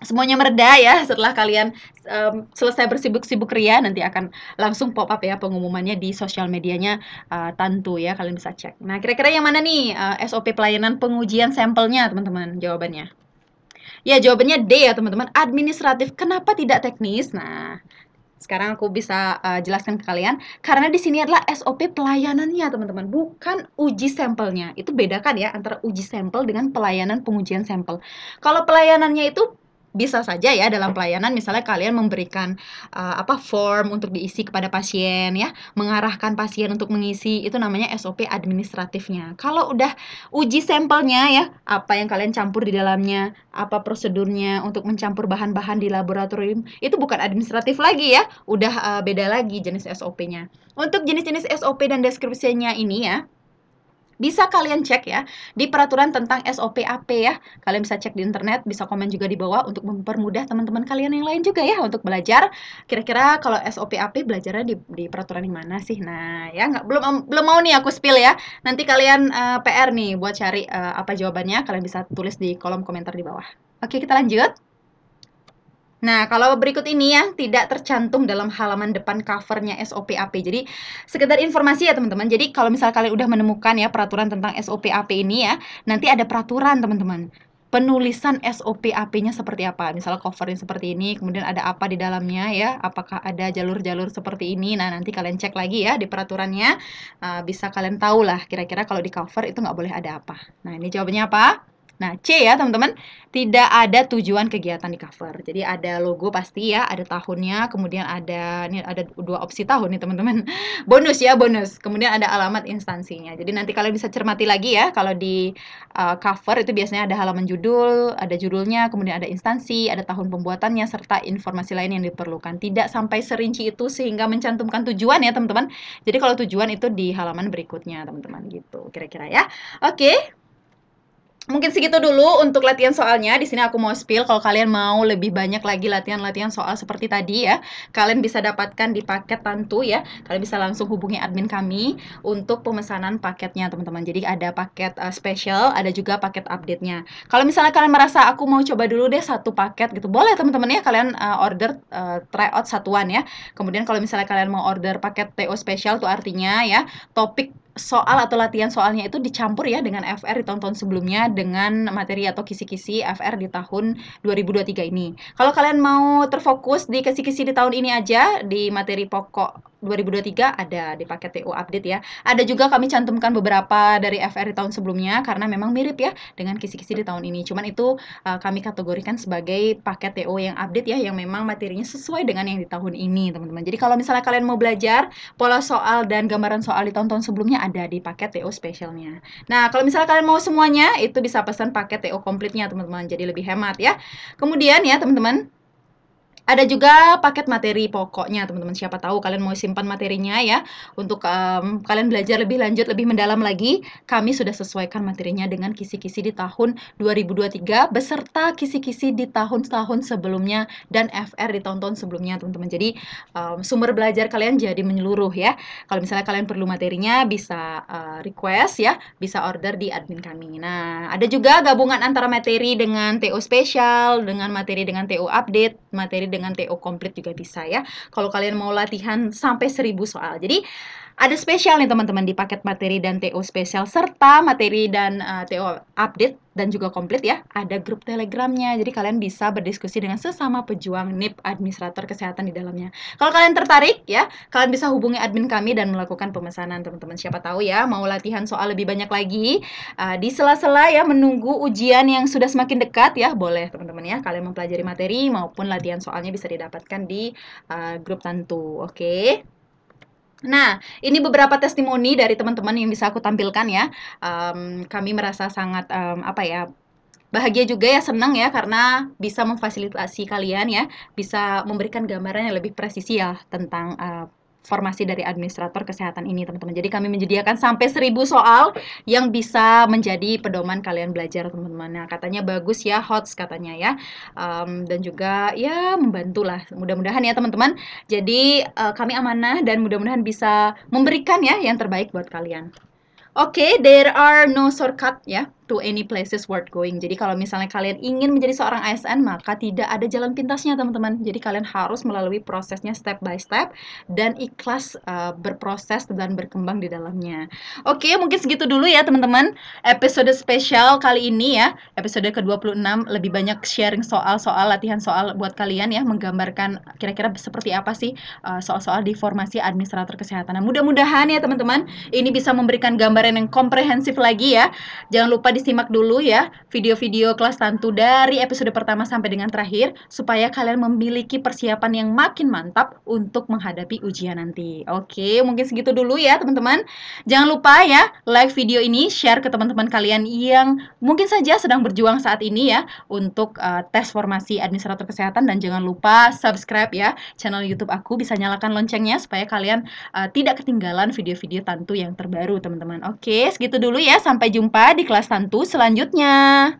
semuanya mereda ya. Setelah kalian selesai bersibuk-sibuk ria, nanti akan langsung pop up ya pengumumannya di sosial medianya Tantu ya. Kalian bisa cek. Nah, kira-kira yang mana nih SOP pelayanan pengujian sampelnya, teman-teman? Jawabannya. Ya, jawabannya D ya, teman-teman. Administratif. Kenapa tidak teknis? Nah, sekarang aku bisa jelaskan ke kalian, karena di sini adalah SOP pelayanannya, teman-teman, bukan uji sampelnya. Itu bedakan ya antara uji sampel dengan pelayanan pengujian sampel. Kalau pelayanannya itu bisa saja ya dalam pelayanan misalnya kalian memberikan form untuk diisi kepada pasien ya, mengarahkan pasien untuk mengisi, itu namanya SOP administratifnya. Kalau udah uji sampelnya ya, apa yang kalian campur di dalamnya, apa prosedurnya untuk mencampur bahan-bahan di laboratorium, itu bukan administratif lagi ya, udah beda lagi jenis SOP-nya. Untuk jenis-jenis SOP dan deskripsinya ini ya, bisa kalian cek ya di peraturan tentang SOP AP ya. Kalian bisa cek di internet, bisa komen juga di bawah untuk mempermudah teman-teman kalian yang lain juga ya untuk belajar. Kira-kira kalau SOP AP belajarnya di peraturan yang mana sih? Nah, ya belum mau nih aku spill ya. Nanti kalian PR nih buat cari apa jawabannya, kalian bisa tulis di kolom komentar di bawah. Oke, kita lanjut. Nah, kalau berikut ini yang tidak tercantum dalam halaman depan covernya SOP-AP. Jadi, sekedar informasi ya teman-teman. Jadi, kalau misal kalian udah menemukan ya peraturan tentang SOP-AP ini ya, nanti ada peraturan teman-teman. Penulisan SOP-AP-nya seperti apa? Misalnya covernya seperti ini, kemudian ada apa di dalamnya ya? Apakah ada jalur-jalur seperti ini? Nah, nanti kalian cek lagi ya di peraturannya. Bisa kalian tahu lah kira-kira kalau di cover itu nggak boleh ada apa. Nah, ini jawabannya apa? Nah, C ya teman-teman, tidak ada tujuan kegiatan di cover. Jadi ada logo pasti ya, ada tahunnya, kemudian ini ada 2 opsi tahun nih teman-teman. Bonus ya, bonus. Kemudian ada alamat instansinya. Jadi nanti kalian bisa cermati lagi ya, kalau di cover itu biasanya ada halaman judul, ada judulnya, kemudian ada instansi, ada tahun pembuatannya, serta informasi lain yang diperlukan. Tidak sampai serinci itu sehingga mencantumkan tujuan ya teman-teman. Jadi kalau tujuan itu di halaman berikutnya teman-teman gitu, kira-kira ya. Oke. Mungkin segitu dulu untuk latihan soalnya. Di sini aku mau spill kalau kalian mau lebih banyak lagi latihan-latihan soal seperti tadi ya, kalian bisa dapatkan di paket Tantu ya. Kalian bisa langsung hubungi admin kami untuk pemesanan paketnya teman-teman. Jadi ada paket spesial, ada juga paket update-nya. Kalau misalnya kalian merasa aku mau coba dulu deh satu paket gitu, boleh teman-teman ya, kalian order tryout satuan ya. Kemudian kalau misalnya kalian mau order paket TO spesial tuh artinya ya, topik soal atau latihan soalnya itu dicampur ya dengan FR di tahun-tahun sebelumnya dengan materi atau kisi-kisi FR di tahun 2023 ini. Kalau kalian mau terfokus di kisi-kisi di tahun ini aja, di materi pokok 2023 ada di paket TO update ya. Ada juga kami cantumkan beberapa dari FR di tahun sebelumnya karena memang mirip ya dengan kisi-kisi di tahun ini. Cuman itu kami kategorikan sebagai paket TO yang update ya, yang memang materinya sesuai dengan yang di tahun ini, teman-teman. Jadi kalau misalnya kalian mau belajar pola soal dan gambaran soal di tahun-tahun sebelumnya ada di paket TO spesialnya. Nah, kalau misalnya kalian mau semuanya, itu bisa pesan paket TO komplitnya, teman-teman. Jadi lebih hemat ya. Kemudian ya, teman-teman, ada juga paket materi pokoknya, teman-teman. Siapa tahu kalian mau simpan materinya ya, untuk kalian belajar lebih lanjut, lebih mendalam lagi. Kami sudah sesuaikan materinya dengan kisi-kisi di tahun 2023 beserta kisi-kisi di tahun-tahun sebelumnya dan FR di tahun-tahun sebelumnya, teman-teman. Jadi sumber belajar kalian jadi menyeluruh ya. Kalau misalnya kalian perlu materinya bisa request ya, bisa order di admin kami. Nah, ada juga gabungan antara materi dengan TO spesial, dengan materi dengan TO update, materi dengan TO komplit juga bisa ya. Kalau kalian mau latihan sampai 1000 soal. Jadi ada spesial nih teman-teman di paket materi dan TO spesial serta materi dan TO update dan juga komplit ya. Ada grup Telegramnya. Jadi kalian bisa berdiskusi dengan sesama pejuang NIP administrator kesehatan di dalamnya. Kalau kalian tertarik ya, kalian bisa hubungi admin kami dan melakukan pemesanan teman-teman. Siapa tahu ya mau latihan soal lebih banyak lagi di sela-sela ya menunggu ujian yang sudah semakin dekat ya. Boleh teman-teman ya, kalian mempelajari materi maupun latihan soalnya bisa didapatkan di grup Tantu. Oke. Nah, ini beberapa testimoni dari teman-teman yang bisa aku tampilkan ya. Kami merasa sangat bahagia juga ya, senang ya karena bisa memfasilitasi kalian ya, bisa memberikan gambaran yang lebih presisi ya tentang formasi dari administrator kesehatan ini, teman-teman. Jadi kami menyediakan sampai 1000 soal yang bisa menjadi pedoman kalian belajar, teman-teman. Nah, katanya bagus ya, HOTS katanya ya. Dan juga ya membantulah. Mudah-mudahan ya, teman-teman. Jadi kami amanah dan mudah-mudahan bisa memberikan ya yang terbaik buat kalian. Oke, there are no shortcut ya to any places worth going. Jadi kalau misalnya kalian ingin menjadi seorang ASN, maka tidak ada jalan pintasnya, teman-teman. Jadi kalian harus melalui prosesnya step by step dan ikhlas berproses dan berkembang di dalamnya. Oke, mungkin segitu dulu ya, teman-teman. Episode spesial kali ini ya, episode ke-26 lebih banyak sharing soal-soal latihan soal buat kalian ya, menggambarkan kira-kira seperti apa sih soal-soal di formasi administrator kesehatan. Nah, mudah-mudahan ya, teman-teman, ini bisa memberikan gambaran yang komprehensif lagi ya. Jangan lupa disimak dulu ya video-video kelas Tantu dari episode pertama sampai dengan terakhir supaya kalian memiliki persiapan yang makin mantap untuk menghadapi ujian nanti. Oke, mungkin segitu dulu ya teman-teman. Jangan lupa ya like video ini, share ke teman-teman kalian yang mungkin saja sedang berjuang saat ini ya untuk tes formasi administrator kesehatan, dan jangan lupa subscribe ya channel YouTube aku, bisa nyalakan loncengnya supaya kalian tidak ketinggalan video-video Tantu yang terbaru, teman-teman. Oke, segitu dulu ya. Sampai jumpa di kelas Tantu selanjutnya.